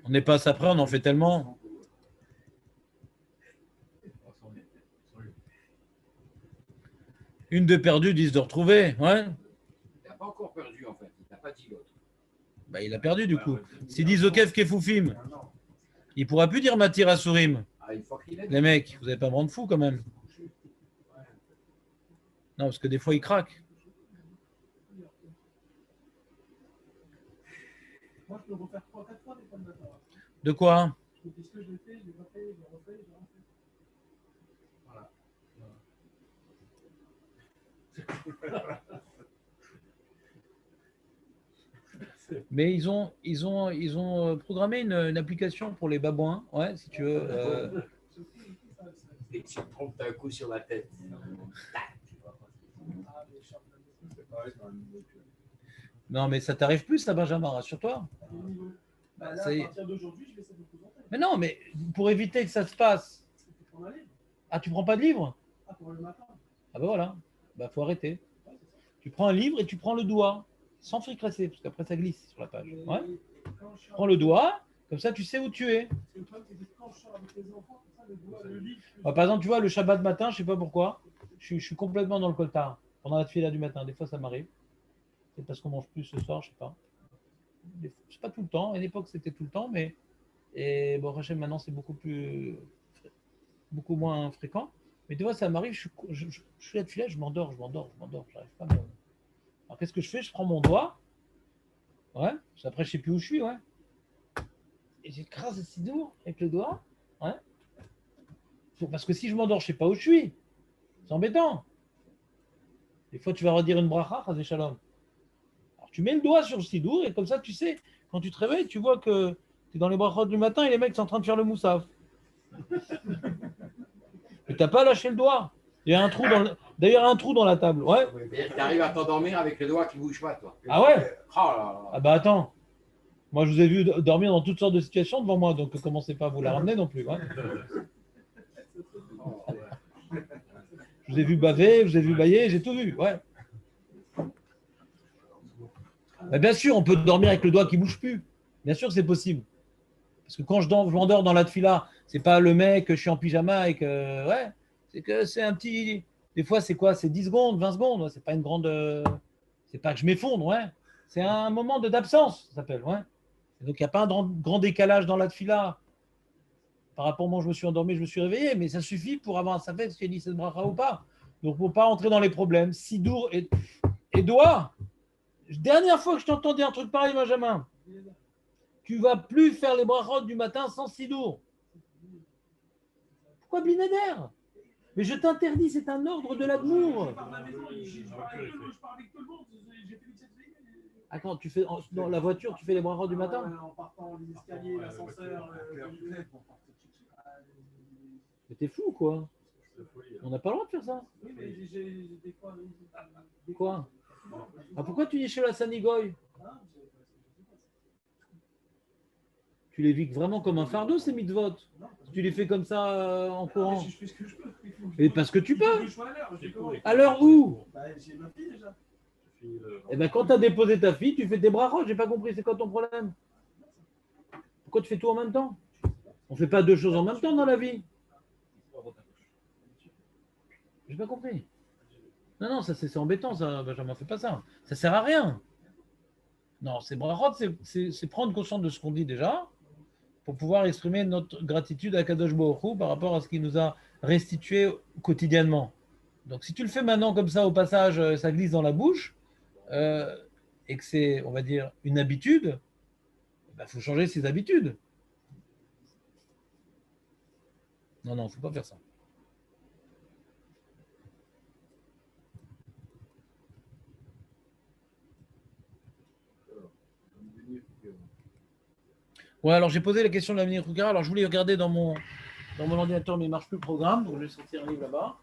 On n'est pas après, on en fait tellement. Une de perdue, 10 de retrouver. Ouais. Il n'a pas encore perdu en fait. Il n'a pas dit l'autre. Bah, il a perdu du coup. S'il dit Zokev Kefufim, il ne pourra plus dire Matira Surim. Ah, une fois qu'il est. Les mecs, vous n'avez pas me rendre fou quand même. Non, parce que des fois, il craque. Moi, je peux refaire 3-4 fois des pommes de terre. De quoi? Puisque je l'ai fait, je l'ai refait, je l'ai refait, je l'ai refait. Mais ils ont programmé une application pour les babouins. Ouais, si tu veux. Et tu te trompes d'un coup sur la tête. C'est pareil, c'est un niveau que- Non, mais ça t'arrive plus, ça, Benjamin, rassure-toi. Bah, là, Ça à y est. partir d'aujourd'hui, je vais essayer de vous en faire. Mais non, mais pour éviter que ça se passe. Tu prends un livre. Ah, tu prends pas de livre? Ah, pour le matin. Ah ben voilà. Bah, faut arrêter. Ouais, c'est ça. Tu prends un livre et tu prends le doigt, sans fricasser, parce qu'après ça glisse sur la page. Mais Ouais. quand je suis Prends le doigt, comme ça tu sais où tu es. Parce que le problème, c'est que quand je sors avec les enfants, comme ça, le livre. Bah, par exemple, tu vois, le Shabbat matin, je sais pas pourquoi, je suis complètement dans le coltard. Pendant la tefila du matin, des fois ça m'arrive. C'est parce qu'on mange plus ce soir, je sais pas. C'est pas tout le temps. À l'époque, c'était tout le temps, mais et bon, Hachem, maintenant c'est beaucoup moins fréquent. Mais tu vois, ça m'arrive, je suis à la tefila, je m'endors, j'arrive pas à me... Alors qu'est-ce que je fais? Je prends mon doigt, ouais, après je sais plus où je suis, ouais. Et j'écrase le sidour avec le doigt, ouais. Parce que si je m'endors, je sais pas où je suis. C'est embêtant. Des fois, tu vas redire une bracha, chas shalom. Alors tu mets le doigt sur le sidour et comme ça, tu sais, quand tu te réveilles, tu vois que tu es dans les brachot du matin et les mecs sont en train de faire le moussaf. Et tu n'as pas lâché le doigt. Il y a un trou d'ailleurs un trou dans la table, ouais. Tu arrives à t'endormir avec le doigt qui ne bouge pas, toi. Ah ouais? Oh là là. Ah bah attends. Moi, je vous ai vu dormir dans toutes sortes de situations devant moi, donc commencez pas à vous la ramener non plus. Ouais. Je vous ai vu baver, je vous ai vu bailler, j'ai tout vu. Ouais. Mais bien sûr, on peut dormir avec le doigt qui ne bouge plus. Bien sûr que c'est possible. Parce que quand je m'endors dans la tefila, C'est pas le mec, je suis en pyjama et que. Ouais, c'est que c'est un petit. Des fois, c'est quoi? C'est 10 secondes, 20 secondes. Ouais. C'est pas une grande. C'est pas que je m'effondre, ouais. C'est un moment d'absence, ça s'appelle, ouais. Et donc, il n'y a pas un grand décalage dans la tefila par rapport à moi, je me suis endormi, je me suis réveillé, mais ça suffit pour avoir un safek si tu as dit cette bracha ou pas. Donc, pour pas entrer dans les problèmes. Sidour et doigt. Dernière fois que je t'entends dire un truc pareil, Benjamin. Tu vas plus faire les brachot du matin sans sidour. Pourquoi Blinéder? Mais je t'interdis, c'est un ordre de l'admour. Ah, quand tu fais dans la voiture, tu fais les brachot du matin? En partant des escaliers, l'ascenseur. Mais t'es fou, quoi. On n'a pas le droit de faire ça. Oui, mais j'ai des fois. Quoi? Ah, pourquoi tu dis chez la Sanigoy? Tu les vis vraiment comme un fardeau, ces mitzvot. Tu les fais comme ça en courant. Je fais ce que je peux. Et parce que tu peux. Je suis à l'heure. À l'heure où? J'ai ma fille déjà. Eh bien, quand tu as déposé ta fille, tu fais tes brachot. J'ai pas compris, c'est quoi ton problème? Pourquoi tu fais tout en même temps? On ne fait pas deux choses en même temps dans la vie. J'ai pas compris. Non, ça c'est embêtant, ça, Benjamin, fais pas ça. Ça sert à rien. Non, c'est brachot, c'est prendre conscience de ce qu'on dit déjà pour pouvoir exprimer notre gratitude à Kadosh Baruch Hu par rapport à ce qu'il nous a restitué quotidiennement. Donc, si tu le fais maintenant comme ça, au passage, ça glisse dans la bouche, et que c'est, on va dire, une habitude, il faut changer ses habitudes. Non, il ne faut pas faire ça. Ouais, alors j'ai posé la question de l'avenir Rougara. Alors je voulais regarder dans mon ordinateur, mais il ne marche plus le programme, donc je vais sortir un livre là-bas.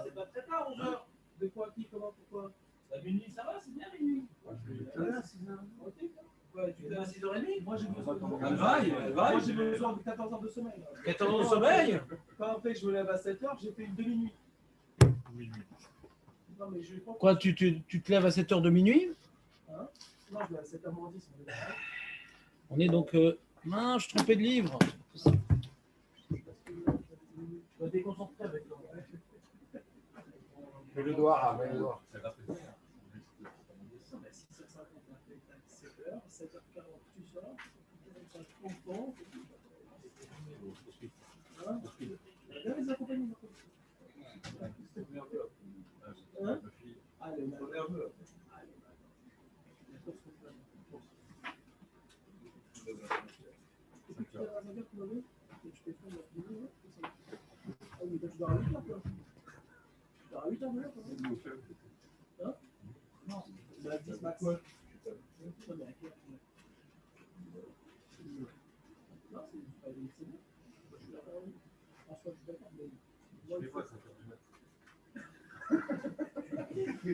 C'est pas très tard, 11h. De quoi, qui, comment, pourquoi? Minuit, ça va, c'est bien minuit. Ouais, tu te lèves à 6h30? Moi, j'ai besoin Elle va. Moi, j'ai besoin de 14 heures de sommeil. 14 heures de sommeil? Quand après je me lève à 7h, j'ai fait une demi-nuit. Non, mais je vais pas. Quoi, tu te lèves à 7h de minuit? Hein? Non, je me lève à 7h moins 10. On est donc. Non, je suis trompé de livre. Je vais déconcentrer avec toi. Mets le doigt, mets le doigt. 7h, 7h40, tu sors. Ça te comprend. Viens les accompagner. Hein? Allez, on est nerveux. Tu dors à 8h, toi. Tu dors à 8h de l'heure, toi. Hein? Non, c'est à 10, ma quoi. Non, c'est bon. François, je suis d'accord, mais. Des fois, ça fait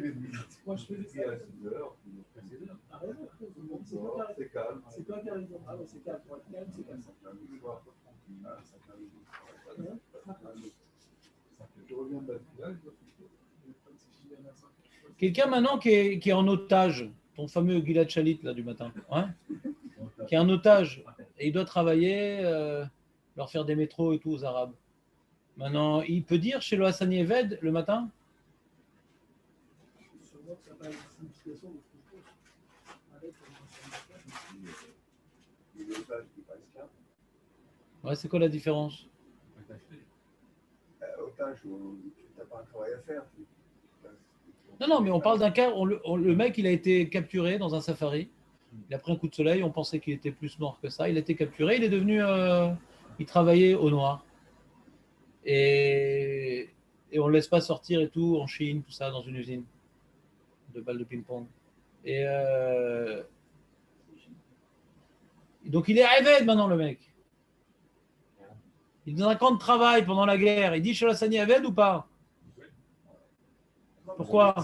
du Moi, je faisais ça. À 6h, Ah, raison, c'est calme. c'est toi qui as raison. Ah, ouais, c'est calme. Pour être calme, c'est calme. Je reviens de la finale. Quelqu'un maintenant qui est en otage, ton fameux Gilad Shalit là du matin, hein, qui est en otage et il doit travailler, leur faire des métros et tout aux Arabes. Maintenant, il peut dire chez le Hassani Eved le matin? Sûrement que ça n'a pas une signification de ce que je pense. L'otage qui passe là. Ouais, c'est quoi la différence? Otage, tu n'as pas un travail à faire. Non, mais on parle d'un cas, le mec, il a été capturé dans un safari Il a pris un coup de soleil, on pensait qu'il était plus noir que ça. Il a été capturé, il est devenu. Il travaillait au noir. Et on ne le laisse pas sortir et tout, en Chine, tout ça, dans une usine de balles de ping-pong. Et donc il est Aved maintenant, le mec. Il est dans un camp de travail pendant la guerre. Il dit chez Hassani Aved ou pas? Pourquoi?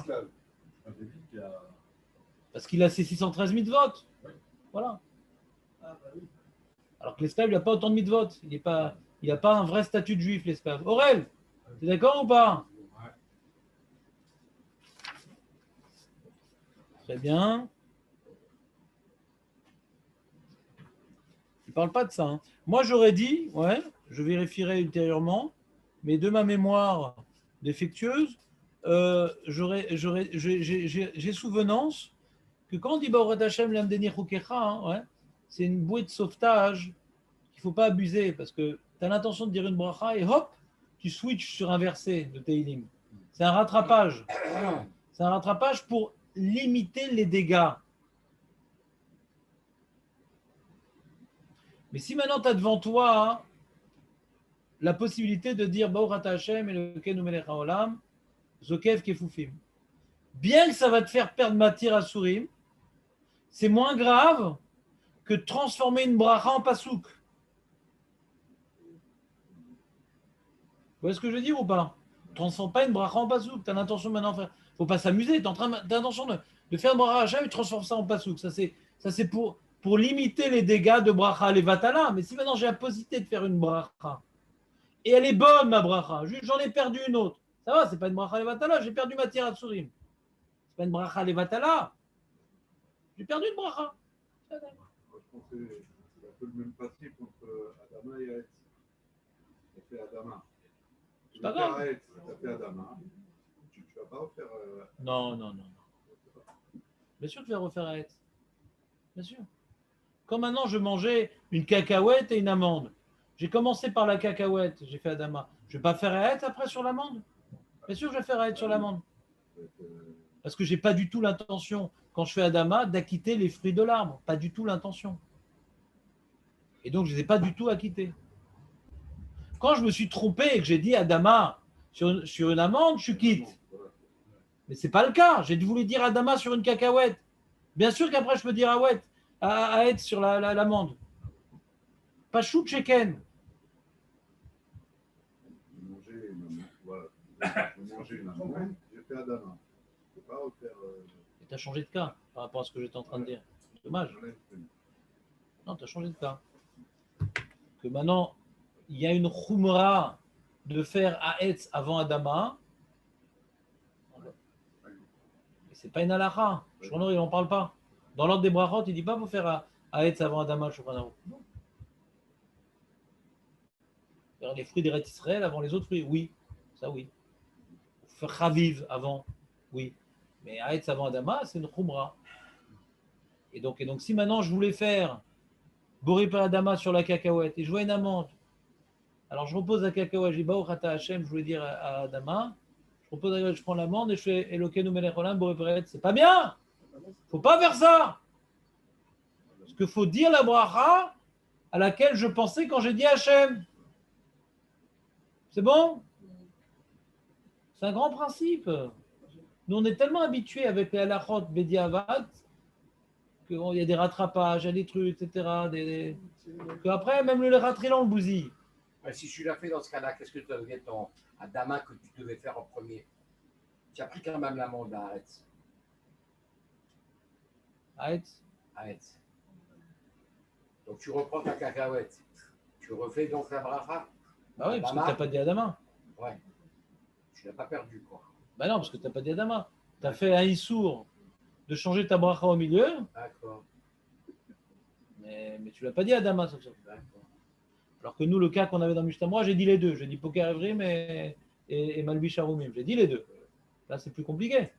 Parce qu'il a ses 613 mitzvot. Voilà. Alors que l'esclave, il n'a pas autant de mitzvot. Il n'a pas un vrai statut de juif, l'esclave. Aurel, tu es d'accord ou pas? Très bien. Il ne parle pas de ça. Hein. Moi, j'aurais dit, ouais, je vérifierai ultérieurement, mais de ma mémoire défectueuse, j'ai souvenance que quand on dit Baruch Hashem l'amdeni chukecha, ouais, c'est une bouée de sauvetage qu'il ne faut pas abuser parce que tu as l'intention de dire une bracha et hop, tu switches sur un verset de Teilim. C'est un rattrapage. C'est un rattrapage pour limiter les dégâts. Mais si maintenant tu as devant toi hein, la possibilité de dire Baruch Hashem Elokeinu melech haolam, Zokev Kefufim, bien que ça va te faire perdre matière à Sourim, c'est moins grave que de transformer une bracha en pasouk. Vous voyez ce que je veux dire ou pas? Transforme pas une bracha en pasouk. Tu as l'intention maintenant de faire. Il ne faut pas s'amuser. Tu as l'intention de faire une bracha Hashem et transformer ça en pasouk. Ça, c'est pour limiter les dégâts de bracha levatala. Mais si maintenant j'ai la possibilité de faire une bracha, et elle est bonne, ma bracha, j'en ai perdu une autre. Ça va, c'est pas une bracha levatala, j'ai perdu matière à Tsurim. C'est pas une bracha levatala. J'ai perdu une bracha. Je pense que c'est un peu le même principe entre Adama et Aetz. Tu as fait Adama. C'est pas grave. Tu as fait Adama. Tu ne vas pas refaire. Non. Bien sûr que je vais refaire à être. Bien sûr. Comme maintenant je mangeais une cacahuète et une amande. J'ai commencé par la cacahuète, j'ai fait Adama. Je ne vais pas faire à être après sur l'amande. Bien sûr que je vais faire à être sur l'amande. Parce que je n'ai pas du tout l'intention, quand je fais Adama, d'acquitter les fruits de l'arbre. Pas du tout l'intention. Et donc je ne les ai pas du tout acquittés. Quand je me suis trompé et que j'ai dit Adama sur une amande, je quitte. Mais ce n'est pas le cas. J'ai voulu dire Adama sur une cacahuète. Bien sûr qu'après, je peux dire à être sur l'amande. Pas chou cheken. Manger une amande, j'ai fait Adama. Je ne peux pas refaire. Et tu as changé de cas par rapport à ce que j'étais en train de dire. Dommage. Non, tu as changé de cas. Que maintenant, il y a une khumra de faire Aetz avant Adama. Ce n'est pas une halakha. Shulchan il n'en parle pas. Dans l'ordre des brachot, il ne dit pas qu'il faut faire Aetz avant Adama, Shulchan. Faire les fruits d'Eretz Israël avant les autres fruits, oui. Ça, oui. Faire Chaviv avant, oui. Mais Aetz avant Adama, c'est une khumra. Et donc, si maintenant je voulais faire Boré par Adama sur la cacahuète et je vois une amande, alors je repose la cacahuète, je dis Baruch Ata Hashem, je voulais dire à Adama, je prends l'amande et je fais Elokeinu melech haolam boré par Aetz. C'est pas bien! Faut pas faire ça! Parce qu'il faut dire la bracha à laquelle je pensais quand j'ai dit Hashem. C'est bon? C'est un grand principe. Nous, on est tellement habitués avec les halachot Bediavad qu'il y a des rattrapages, il y a des trucs, etc. Qu'après, même le ratrilan le bousille. Si je l'ai fait dans ce cas-là, qu'est-ce que tu avais ton Adama que tu devais faire en premier? Tu as pris quand même l'amande à Aetz. Aetz. Donc tu reprends ta cacahuète. Tu refais donc la bracha. Bah oui, parce que tu n'as pas dit Adama. Ouais. Tu l'as pas perdu, quoi. Bah non, parce que tu n'as pas dit Adama. Tu as fait un issour de changer ta bracha au milieu. D'accord. Mais tu ne l'as pas dit Adama, ça. D'accord. Alors que nous, le cas qu'on avait dans Mishtamra, j'ai dit les deux. J'ai dit Poker Evrim et Malbish Arumim. J'ai dit les deux. Là, c'est plus compliqué.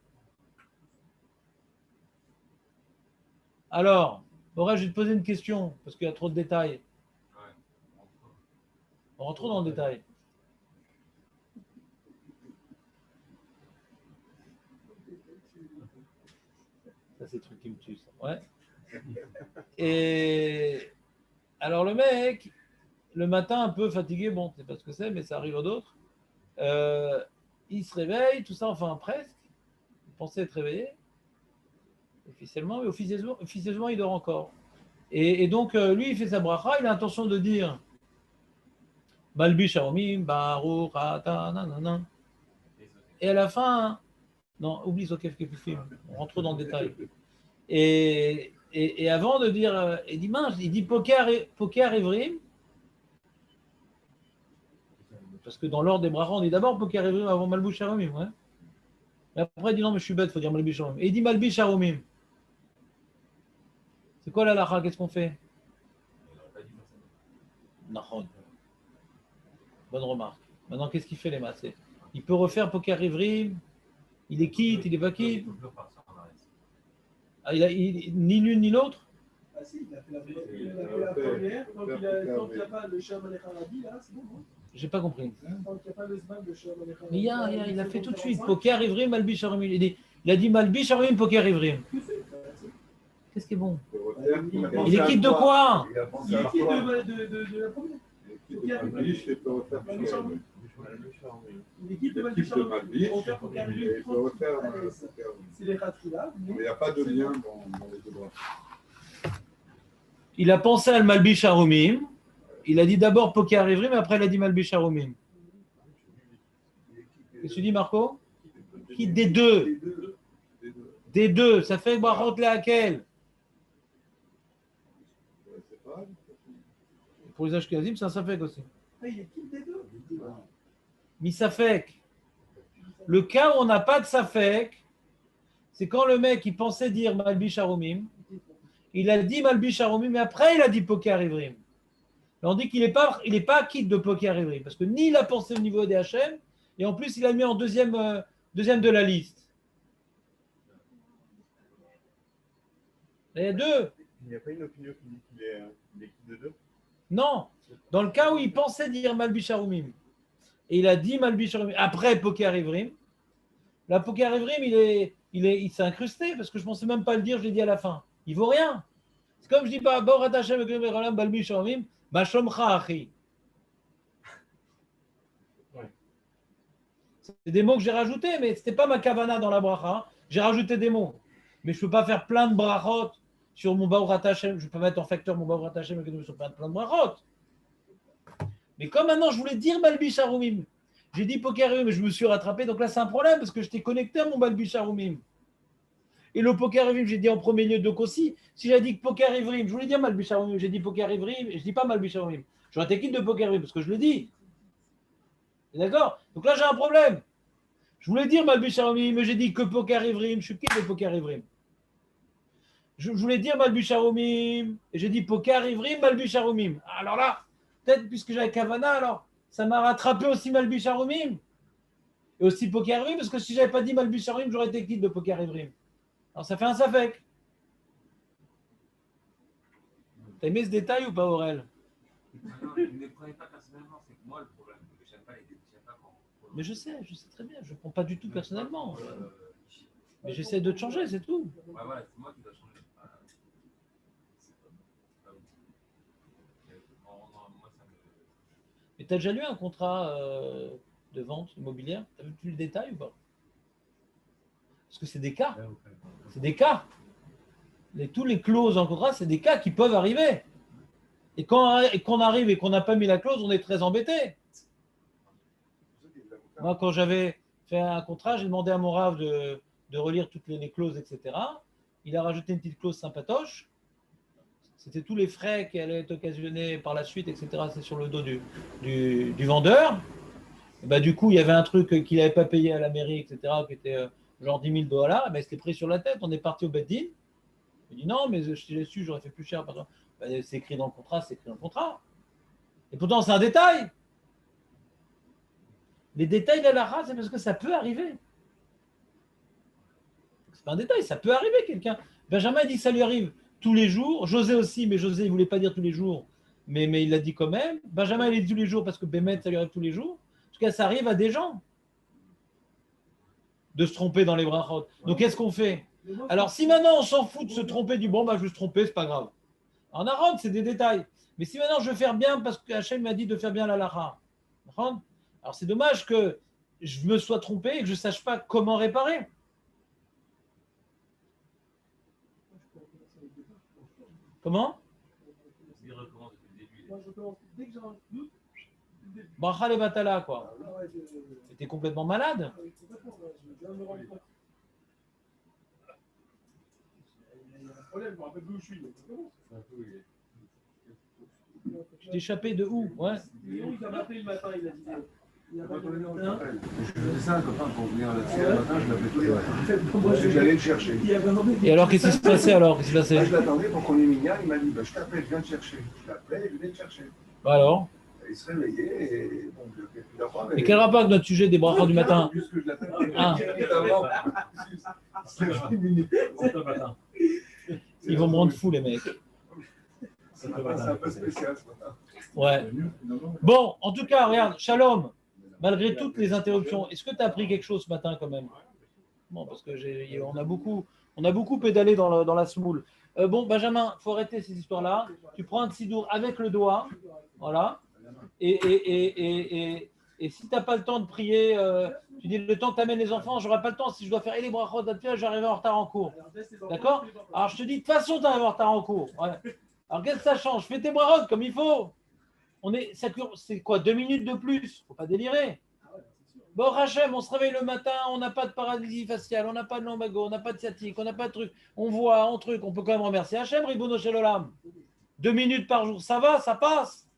Alors, Aurel, je vais te poser une question, parce qu'il y a trop de détails. On rentre trop dans le détail. Ça, c'est le truc qui me tue, ça. Ouais. Et alors le mec, le matin un peu fatigué, bon, c'est pas ce que c'est, mais ça arrive à d'autres. Il se réveille, tout ça, enfin presque. Il pensait être réveillé officiellement, mais officieusement il dort encore. Et donc lui, il fait sa bracha, il a l'intention de dire Malbi Sharomim, Baruch Ata, nanana. Et à la fin, non, oublie Zokef Kefufim, on rentre trop dans le détail. Et avant de dire, il dit mince, il dit Poker Evrim, parce que dans l'ordre des brachas, on dit d'abord Poker Evrim avant Malbi Sharomim. Ouais. Et après, il dit non, mais je suis bête, il faut dire Malbi Sharomim. Et il dit Malbi Sharomim. C'est quoi la lacha? Qu'est-ce qu'on fait? Non. Bonne remarque. Maintenant, qu'est-ce qu'il fait les massés? Il peut refaire Poker Evrim, il est quitte, il est pas quitte. Ah, ni l'une ni l'autre? Ah si, il a fait la première. Tant qu'il n'y a pas le Shem Alecharabi, là, c'est bon, non? J'ai pas compris. Tant qu'il n'y a pas le Zman de Shem Alecharabi. Mais il a fait tout de suite. Poker Evrim, Malbi Sharomim. Il a dit Malbi Sharomim, Poker Evrim. Qu'est-ce qui est bon? Il est quitte de quoi? Il est quitte de la première. Il est quitte de Malbi Sharomim. On fait Poker Evrim. C'est les Khatrila. Mais il n'y a pas de lien dans les deux bras. Il a pensé à le Malbi Sharomim. Il a dit d'abord Poker Evrim, mais après il a dit Malbi Sharomim. Qu'est-ce que tu dis, Marco? Qui des deux? Des deux. Ça fait Brachot laquelle? Pour les Ashkenazim, c'est un Safek aussi. Ah, il est quitte des deux. Mi Safek. Le cas où on n'a pas de Safek, c'est quand le mec il pensait dire Malbi Sharomim, il a dit Malbi Sharomim, mais après il a dit Poker Evrim. On dit qu'il n'est pas quitte de Poker Evrim, parce que ni il a pensé au niveau des HM, et en plus il a mis en deuxième de la liste. Il y a deux. Il n'y a pas une opinion qui dit qu'il est quitte de deux? Non. Dans le cas où il pensait dire Malbi Sharomim, et il a dit Malbi Sharomim, après Poker Evrim, la Poker Evrim, il s'est incrusté, parce que je ne pensais même pas le dire, je l'ai dit à la fin. Il ne vaut rien. C'est comme je dis pas, Borat Hashem, Malbi Sharomim, Bashomcha Achi. C'est des mots que j'ai rajoutés, mais ce n'était pas ma kavana dans la bracha. J'ai rajouté des mots. Mais je ne peux pas faire plein de brachot sur mon Borat Hashem. Je ne peux pas mettre en facteur mon Borat Hashem sur plein de brachot. Mais comme maintenant je voulais dire Malbi Sharomim, j'ai dit Poker Evrim, mais je me suis rattrapé. Donc là, c'est un problème parce que je t'ai connecté à mon Malbi Sharomim. Et le Poker Evrim, j'ai dit en premier lieu de Kossi. Si j'ai dit Poker Evrim, je voulais dire Malbi Sharomim, j'ai dit Poker Evrim, et je ne dis pas Malbi Sharomim. J'aurais été quitte de Poker Evrim parce que je le dis. D'accord? Donc là, j'ai un problème. Je voulais dire Malbi Sharomim, mais j'ai dit que Poker Evrim, je suis quitte de Poker Evrim. Je voulais dire Malbi Sharomim, et j'ai dit Poker Evrim, Malbi Sharomim. Alors là, peut-être puisque j'avais Kavana, alors ça m'a rattrapé aussi Malbi Sharomim. Et aussi Poker Evrim, parce que si je n'avais pas dit Malbi Sharomim, j'aurais été quitte de Poker Evrim. Alors ça fait un safek. T'as aimé ce détail ou pas, Aurel? Non, je ne les prenais pas personnellement, c'est que moi le problème, c'est que j'aime pas quand. Mais je sais très bien, je ne prends pas du tout personnellement. Mais j'essaie de te changer, c'est tout. Ouais, voilà, c'est moi qui dois changer. Moi, ça me. Mais tu as déjà lu un contrat de vente immobilière? Tu as vu le détail ou pas? Parce que c'est des cas. C'est des cas. Tous les clauses en contrat, c'est des cas qui peuvent arriver. Et quand on arrive et qu'on n'a pas mis la clause, on est très embêté. Moi, quand j'avais fait un contrat, j'ai demandé à mon Rav de relire toutes les clauses, etc. Il a rajouté une petite clause sympatoche. C'était tous les frais qui allaient être occasionnés par la suite, etc. C'est sur le dos du vendeur. Et bah, du coup, il y avait un truc qu'il n'avait pas payé à la mairie, etc., qui était genre $10 000. Bah, c'était pris sur la tête. On est parti au Beddin. Il dit non, mais si j'ai su, j'aurais fait plus cher. Bah, c'est écrit dans le contrat, c'est écrit dans le contrat. Et pourtant, c'est un détail. Les détails de la race, c'est parce que ça peut arriver. C'est pas un détail, ça peut arriver quelqu'un. Benjamin dit que ça lui arrive tous les jours. José aussi, mais José, il ne voulait pas dire tous les jours. Mais il l'a dit quand même. Benjamin, il est dit tous les jours parce que Bémet, ça lui arrive tous les jours. En tout cas, ça arrive à des gens de se tromper dans les brachot. Donc, qu'est-ce qu'on fait? Alors, si maintenant on s'en fout de se tromper du bon, bah, je vais se tromper, c'est pas grave. En Aaron, c'est des détails. Mais si maintenant je veux faire bien parce que Hachem m'a dit de faire bien la Lara, alors c'est dommage que je me sois trompé et que je ne sache pas comment réparer. Comment? Il recommence depuis le début. Moi, je commence dès que j'ai un doute. Bracha le Batala, quoi. Ah ouais, T'es complètement malade. oui, complètement, ouais, je viens de me rendre compte. Il y a un problème, je me rappelle plus où je suis. Donc je commence. Tu t'es échappé de où? Ouais. Léon, il m'a appelé le matin, il a dit. Il a Pas appelé donné le dans le matin. appel. Je faisais ça à un copain pour venir là-dessus. Ah ouais. Le matin, je l'appelais tous les matins. Moi, J'allais le chercher. Il a demandé. Et alors, qu'est-ce qui se passait alors? Qu'est-ce qui se Là, passait? je l'attendais pour qu'on ait mignon. Il m'a dit bah, je t'appelle, je viens te chercher. Je l'appelais, il venait te chercher. Bah alors? Et il se réveillait et bon, je l'ai plusieurs fois. Et quel rapport avec notre sujet des brachas du matin? Puisque je l'appelle. Ah. Avant. Ils vont me rendre fou, les mecs. C'est un peu spécial ce matin. Ouais. Bon, en tout cas, regarde, Shalom, malgré toutes les interruptions, est-ce que tu as appris quelque chose ce matin quand même? Bon, parce que on a beaucoup pédalé dans la semoule. Bon, Benjamin, il faut arrêter ces histoires-là. Tu prends un sidour avec le doigt, voilà. Et si tu n'as pas le temps de prier, tu dis le temps que tu amènes les enfants, j'aurai pas le temps. Si je dois faire les brachot d'Atfia, j'arrive en retard en cours. D'accord? Alors je te dis, de toute façon, tu arrives en retard en cours. Ouais. Alors qu'est-ce que ça change? Fais tes brachot comme il faut. C'est quoi, 2 minutes de plus? Faut pas délirer. Bon, Rachem, on se réveille le matin, on n'a pas de paralysie faciale, on n'a pas de lombago, on n'a pas de sciatique, on n'a pas de truc. On voit, on truc, on peut quand même remercier Hachem, Ribono Shel Olam. 2 minutes par jour, ça va, ça passe.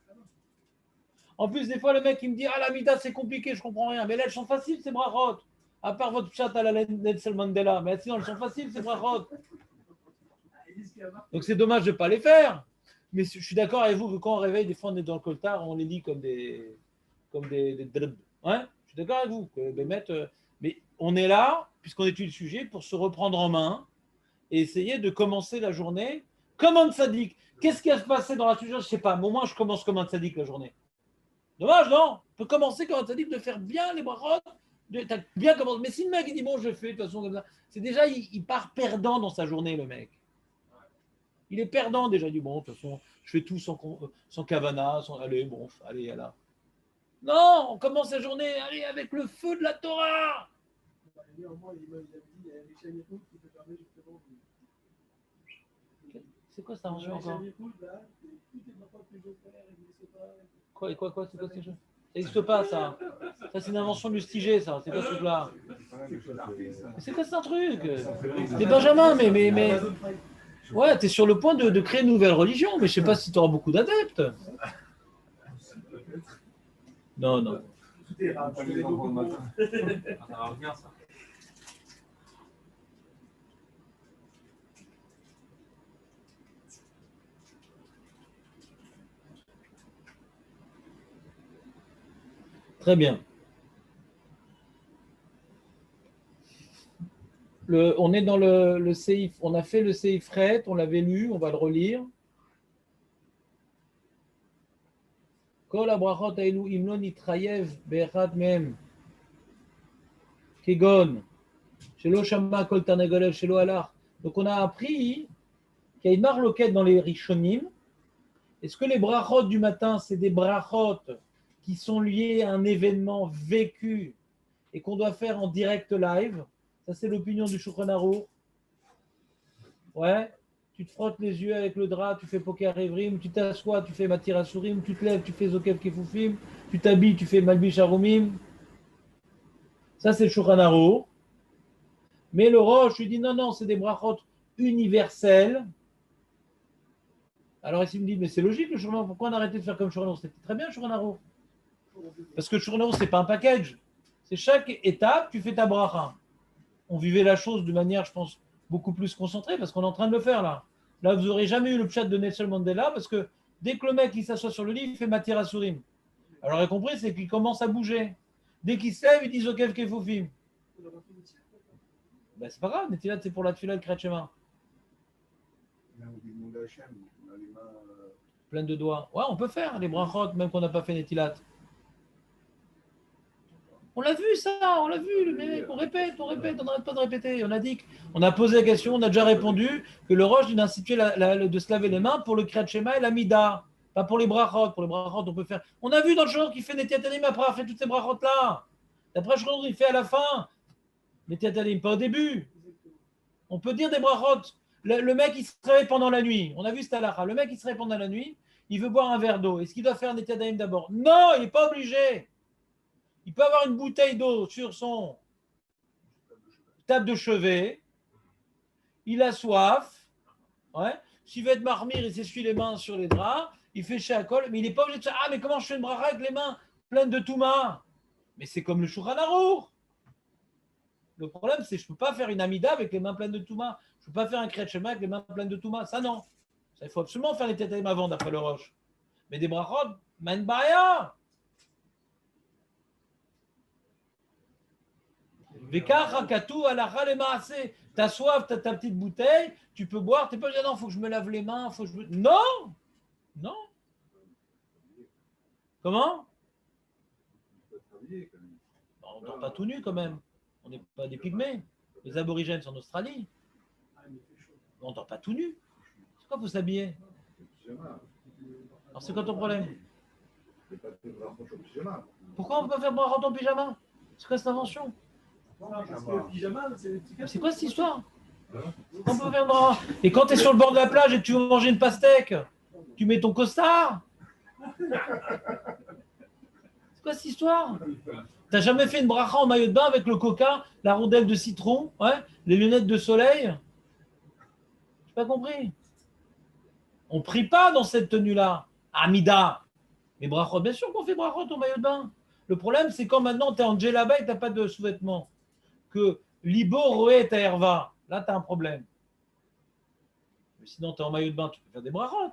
En plus, des fois, le mec, il me dit ah, la mida, c'est compliqué, je comprends rien. Mais là, elles sont faciles, ces brachot. À part votre chat à la Nelson Mandela. Mais sinon, elles sont faciles, ces brachot. Donc, c'est dommage de ne pas les faire. Mais je suis d'accord avec vous que quand on réveille, des fois, on est dans le coltard, on les lit comme des ouais, je suis d'accord avec vous. Mais on est là, puisqu'on étudie le sujet, pour se reprendre en main et essayer de commencer la journée comme un tzaddik. Qu'est-ce qui va se passer dans la sujet? Je ne sais pas. Mais au moins, je commence comme un tzaddik la journée. Dommage, non? On peut commencer comme un tzaddik de faire bien les brachot. Bien commencé. Mais si le mec il dit bon, je fais de toute façon comme ça, c'est déjà, il part perdant dans sa journée, le mec. Il est perdant déjà. Il dit bon, de toute façon, je fais tout sans kavana, allez, bon, allez, là. Non, on commence la journée, allez, avec le feu de la Torah. C'est quoi ça encore? Quoi, c'est quoi ces jeux? Ça n'existe pas, ça. Ça, c'est une invention du Stigé, ça. C'est quoi ce truc-là? C'est quoi ce truc? C'est Benjamin, mais... Ouais, t'es sur le point de créer une nouvelle religion, mais je sais pas si tu auras beaucoup d'adeptes. Non. Ça va revenir, ça. Très bien. On est dans le Seif. On a fait le Seif Ret, on l'avait lu, on va le relire. Kol habrachot haelu imlo nitrayev be'echad mehem kegon shelo shama kol tarnegolev shelo halach. Donc on a appris qu'il y a une marloquette dans les Rishonim. Est-ce que les brachot du matin, c'est des brachot qui sont liés à un événement vécu et qu'on doit faire en direct live? Ça, c'est l'opinion du Shulchan Aruch. Ouais. Tu te frottes les yeux avec le drap, tu fais poker evrim, tu t'assois, tu fais matir asurim, tu te lèves, tu fais zokev kefufim, tu t'habilles, tu fais malbish arumim. Ça, c'est le Shulchan Aruch. Mais le Rosh, lui dit non, c'est des brachot universels. Alors, ici, il me dit, mais c'est logique le Shulchan Aruch, pourquoi on a arrêté de faire comme Shulchan Aruch? C'était très bien le Shulchan Aruch. Parce que le Shulchan Aruch, ce n'est pas un package. C'est chaque étape, tu fais ta bracha. On vivait la chose de manière, je pense, beaucoup plus concentrée parce qu'on est en train de le faire là. Là, vous n'aurez jamais eu le chat de Nelson Mandela parce que dès que le mec il s'assoit sur le lit, il fait Matir Asurim. Alors, vous avez compris, c'est qu'il commence à bouger. Dès qu'il se lève, il dit Zokev Kefufim. Ben, c'est pas grave, Netilat, c'est pour la Tfila de Kriyat Shema. Plein de doigts. Ouais, on peut faire les brachot, même qu'on n'a pas fait Netilat. On l'a vu ça, on l'a vu, le mec, on répète, on n'arrête pas de répéter. On a dit, on a posé la question, on a déjà répondu que le Rosh, il a institué de se laver les mains pour le Kriyat Shema et la Mida, pas pour les brachot. Pour les brachot, on peut faire. On a vu dans le jour qui fait Netiat Tanim après avoir fait toutes ces brachot là. D'après le jour, il fait à la fin. Netiat Tanim, pas au début. On peut dire des brachot. Le mec, il se réveille pendant la nuit. On a vu cette halakha. Le mec, il se réveille pendant la nuit, il veut boire un verre d'eau. Est-ce qu'il doit faire Netiat Tanim d'abord? Non, il n'est pas obligé. Il peut avoir une bouteille d'eau sur son table de chevet. Il a soif. Ouais. S'il veut être marmire, il s'essuie les mains sur les draps. Il fait shakol. Mais il n'est pas obligé de dire, ah, mais comment je fais une bracha avec les mains pleines de touma? Mais c'est comme le Shulchan Aruch. Le problème, c'est que je ne peux pas faire une amida avec les mains pleines de touma. Je ne peux pas faire un kriyat shema avec les mains pleines de touma. Ça, non. Ça, il faut absolument faire les tétaïm avant, d'après le Roche. Mais des brachot, man baya. T'as soif, t'as ta petite bouteille, tu peux boire, t'es pas dit non, faut que je me lave les mains, faut que je me... Non, non. Comment? On ne dort pas tout nu quand même. On n'est pas des pygmées. Les aborigènes sont en Australie. On ne dort pas tout nu. C'est quoi, faut s'habiller? Alors c'est quoi ton problème? Pourquoi on ne peut pas faire brachot en pyjama? C'est quoi cette invention? Parce que le pyjama, c'est quoi cette histoire? On peut faire brachot. Et quand tu es sur le bord de la plage et que tu veux manger une pastèque, tu mets ton costard? C'est quoi cette histoire? T'as jamais fait une bracha en maillot de bain avec le coca, la rondelle de citron, ouais, les lunettes de soleil? J'ai pas compris. On prie pas dans cette tenue-là. Amida. Mais brachot, bien sûr qu'on fait brachot en maillot de bain. Le problème, c'est quand maintenant tu es en djellaba et tu n'as pas de sous-vêtements. Que libo roé ta herva. Là, tu as un problème. Mais sinon, tu es en maillot de bain, tu peux faire des brachot.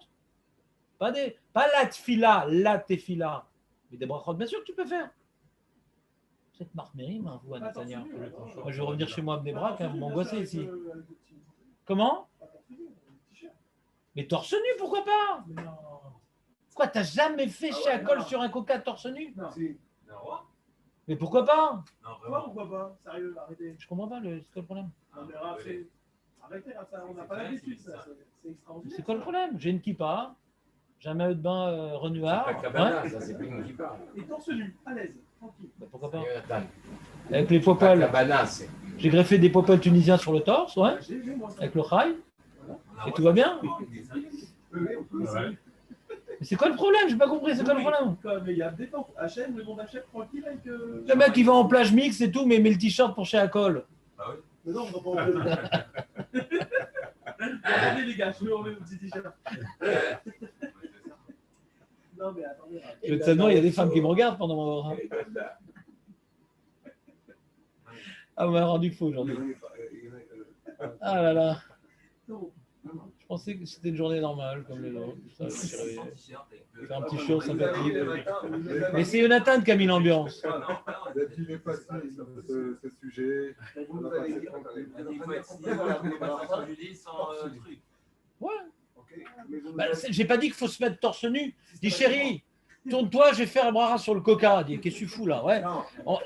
Pas la tfila, la tefila. Mais des brachot, bien sûr que tu peux faire. Vous êtes marmérim, hein, vous, Anatania. Moi, je vais revenir chez moi avec des bras, quand même, vous m'angoissez ici. Comment? Mais torse nu, pourquoi pas? Quoi, t'as jamais fait shakol sur un coca torse nu? Non. Mais pourquoi pas? Pourquoi pas? Sérieux, arrêtez. Je comprends pas, c'est quoi le problème? Non, mais arrêtez, ça, on n'a pas l'habitude, ça. C'est extraordinaire. C'est quoi le problème? J'ai une kippa, j'ai un maillot de bain Renoir. C'est pas cabana, ça, c'est plus une kippa. Et torse nu, à l'aise, tranquille. Bah, pourquoi pas? Jonathan. Avec les Pas popoles. cabana, c'est. J'ai greffé des popoles tunisiens sur le torse, ouais, J'ai vu, moi, ça. avec le chai. Et tout va bien? Mais c'est quoi le problème? J'ai pas compris, c'est quoi le problème? Mais il y a des temps. HM, le monde HM, tranquille avec. Le mec, il va en plage mix et tout, mais il met le t-shirt pour chez Acol. Mais non, on va pas en plage. Regardez, les gars, je vais enlever mon petit t-shirt. Non, mais attendez. Je veux te savoir, il y a des femmes qui me regardent pendant mon. Ah, on m'a rendu fou aujourd'hui. Ah là là. Je pensais que c'était une journée normale, comme les autres. Ça, je me suis réveillé. C'est un petit show sympathique. Mais c'est Jonathan qui a mis l'ambiance. Il est facile, ce sujet. On a passé tranquille. Ouais. Bah, j'ai pas dit qu'il faut se mettre torse nu. Dis chérie, tourne-toi, je vais faire un bras sur le coca. Dis, qu'est-ce que tu fous là? Ouais.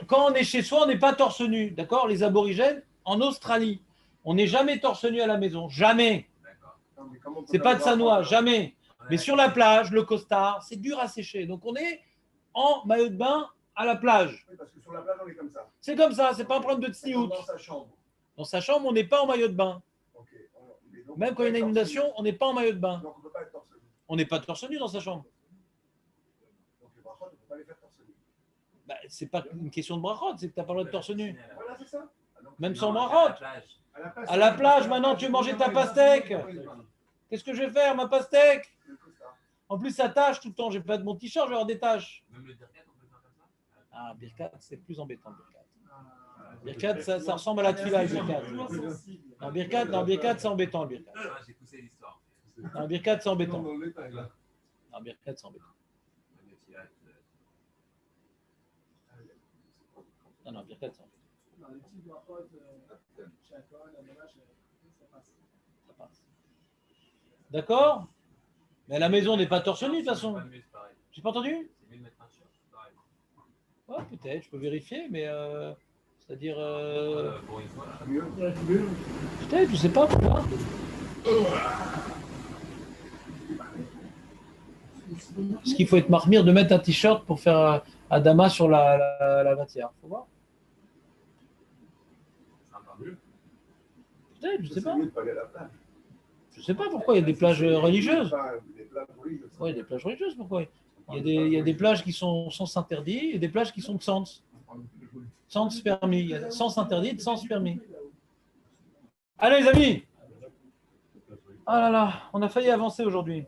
Quand on est chez soi, on n'est pas torse nu. D'accord? Les aborigènes, en Australie, on n'est jamais torse nu à la maison. Jamais. C'est pas de sanois, jamais. Mais sur la plage, le costard, c'est dur à sécher. Donc on est en maillot de bain à la plage. Oui, parce que sur la plage, on est comme ça. C'est comme ça, c'est pas un problème de tsniout. Dans sa chambre. Dans sa chambre, on n'est pas en maillot de bain. Ok. Donc, Même quand il y a une inondation, on n'est pas en maillot de bain. Donc on ne peut pas être torse nu. On n'est pas torse nu dans sa chambre. Donc les brachot, on ne peut pas les faire torse nu. Bah, c'est pas une question de brachot, c'est que tu n'as pas le droit de torse nu. Voilà, c'est ça. Même sans brachot. À À la plage, maintenant, tu veux manger ta pastèque. Qu'est-ce que je vais faire, ma pastèque? En plus, ça tâche tout le temps. J'ai pas de mon t-shirt, je vais avoir des tâches. Même le Birkat, on peut faire comme ça? Ah, Birkat, c'est plus embêtant, Birkat. Birkat, ça ressemble à la tefila, le Birkat. Non, Birkat, c'est embêtant, le Birkat. J'ai poussé l'histoire. Non, Birkat, c'est embêtant. Non, Birkat, c'est embêtant. Non, Birkat, c'est embêtant. Non, les petits brachot, shakol, la ménage, ça passe. Ça passe. D'accord? Mais à la maison, on n'est pas torse nu, de toute façon. J'ai pas entendu? C'est mieux de mettre un shirt, pareil. Ouais, peut-être, je peux vérifier, mais c'est-à-dire. Pour une fois, là. Mieux. Ouais, tu veux. Peut-être, je sais pas pourquoi. Est-ce qu'il faut être marmire de mettre un t-shirt pour faire Adama sur la matière? Faut voir. C'est encore mieux. Peut-être, je sais pas. C'est mieux de pas aller à la plage. Je sais pas pourquoi il y a des plages religieuses. Enfin, des plages religieuses. Oui, il y a des plages religieuses, pourquoi? Il y a des plages qui sont sens interdit et des plages qui sont de sens. Sens permis. Il y a sens interdit et de sens permis. Allez, les amis! Ah là là, on a failli avancer aujourd'hui.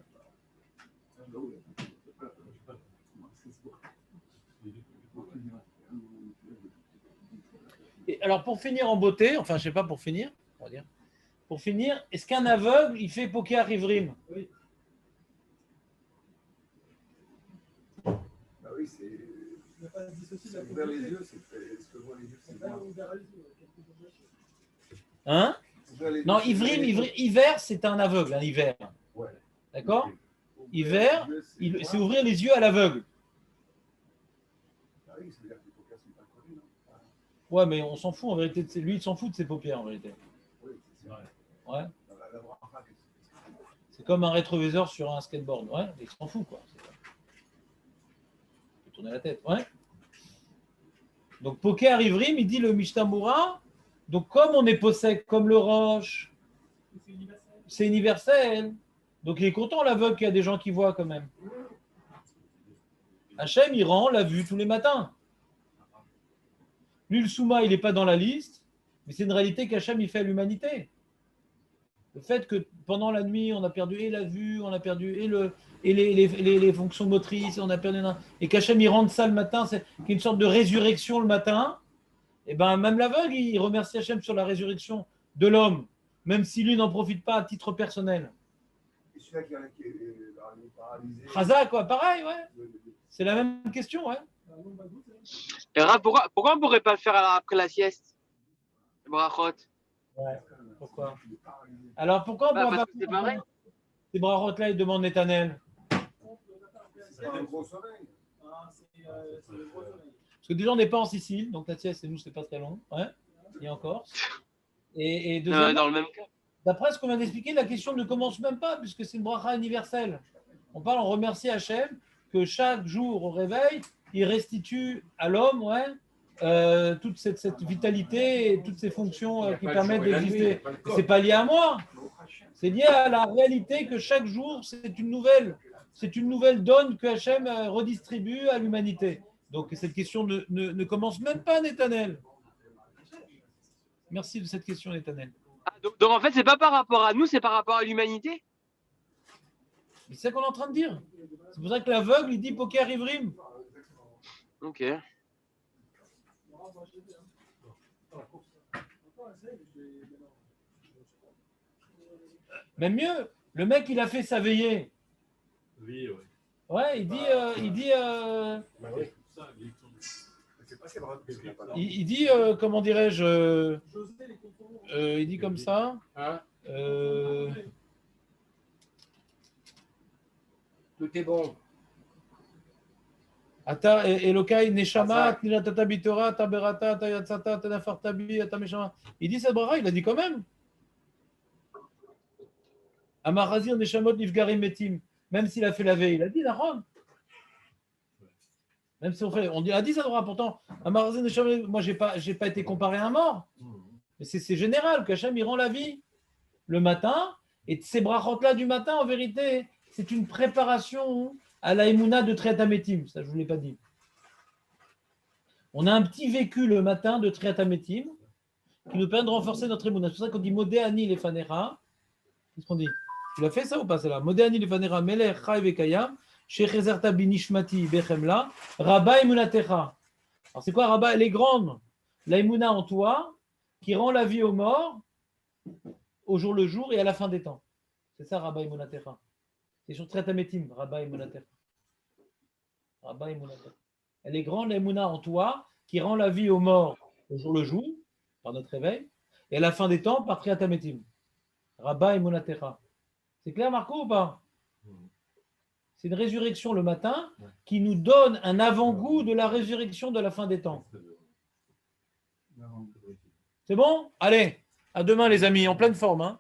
Et alors, pour finir en beauté, enfin, je sais pas, pour finir, on va dire. Pour finir, est-ce qu'un aveugle, il fait poker ivrim? Oui. Bah oui, c'est. Il n'y a pas de dissocier de C'est la ouvert les propriété. yeux, c'est ce que voient les yeux, c'est C'est pas noir. ouvert les yeux, quelque chose de ça. Hein? Ouvert les Non, yeux, ivrim, c'est- hiver, c'est un aveugle, un hiver. Ouais. D'accord? Ouvert Hiver, les yeux, c'est noir. ouvrir les yeux à l'aveugle. Ah oui, ça veut dire que les paupières sont pas collées, non? Ah, Ouais, mais on s'en fout en vérité. Lui, il s'en fout de ses paupières en vérité. oui, c'est vrai. Ouais. La braque, C'est comme un rétroviseur sur un skateboard. Ouais, il s'en fout quoi. Il faut tourner la tête. Ouais. Donc, poker ivrim, il dit le Mishnah. Donc, comme on est possède comme le roche, C'est universel. c'est universel. Donc, il est content l'aveugle qu'il y a des gens qui voient quand même. Hachem, il rend la vue tous les matins. Lui, le Souma, il n'est pas dans la liste, mais c'est une réalité qu'Hachem, il fait à l'humanité. Le fait que pendant la nuit, on a perdu et la vue, on a perdu et les fonctions motrices, on a perdu. Et qu'Hachem, il rende ça le matin, c'est qu'il y a une sorte de résurrection le matin. Et ben même l'aveugle, il remercie Hachem sur la résurrection de l'homme, même si lui n'en profite pas à titre personnel. Et celui-là qui est paralysé. Chazak, quoi, pareil, ouais. C'est la même question, ouais. Un long bagout, hein. Et Raph, pourquoi on ne pourrait pas le faire après la sieste? Le brachot. Pourquoi? Alors pourquoi on ne Bah, pourra parce pas que c'est pareil. ces brachot là, ils demandent Netanel? C'est un gros sommeil. Ah, c'est le gros soleil. Parce que déjà, on n'est pas en Sicile, donc la sieste, c'est nous, c'est pas très long. Ouais, il y a encore. Et deuxièmement, Dans le même cas. d'après ce qu'on vient d'expliquer, la question ne commence même pas, puisque c'est une bracha universelle. On remercie Hachem que chaque jour au réveil, il restitue à l'homme toute cette vitalité et toutes ces fonctions qui permettent d'exister. C'est pas lié à moi, c'est lié à la réalité que chaque jour, c'est une nouvelle donne que Hachem redistribue à l'humanité. Donc cette question ne commence même pas, Netanel. Merci de cette question, Netanel. Ah, donc en fait, c'est pas par rapport à nous, c'est par rapport à l'humanité. C'est ça qu'on est en train de dire. C'est pour ça que l'aveugle, il dit poker ivrim. Ok. Même mieux, le mec, il a fait sa veillée. Oui, oui. Ouais, il dit, comment dirais-je, il dit comme ça. Tout est bon. Ata Elokai Neshama, Tnilatata Bitora, Taberata, Tayatsata, Tanafartabi, Atameshama. Il dit cette bracha, il a dit quand même. Amarazir Neshamot Nifgarim Metim. Même s'il a fait la veille, il a dit Nahon. Même si on dit, a dit ça droit, pourtant, Amarazir Neshamot, moi, j'ai pas été comparé à un mort. Mais c'est général, qu'Hachem, il rend la vie le matin. Et ces brachot-là du matin, en vérité, c'est une préparation à la Emouna de Triatametim. Ça, je ne vous l'ai pas dit. On a un petit vécu le matin de Triatametim qui nous permet de renforcer notre Emouna. C'est pour ça qu'on dit Modéani les Fanera. Qu'est-ce qu'on dit? Tu l'as fait ça ou pas, celle-là? Modéani les Fanera, Melech, Chai Vekayam, Shechezerta Binishmati, Bechemla, Rabba Emunatecha. Alors, c'est quoi Rabba? Elle est grande. La Emouna en toi qui rend la vie aux morts au jour le jour et à la fin des temps. C'est ça, Rabba Emunatecha. C'est sur Triatametim, Rabba Emunatecha. Rabba Emunatecha. Elle est grande, l'Emouna en toi, qui rend la vie aux morts au jour le jour, par notre réveil, et à la fin des temps, par Triatametim. Rabba Emunatecha. C'est clair, Marco, ou pas? C'est une résurrection le matin qui nous donne un avant-goût de la résurrection de la fin des temps. C'est bon? Allez, à demain les amis, en pleine forme. Hein.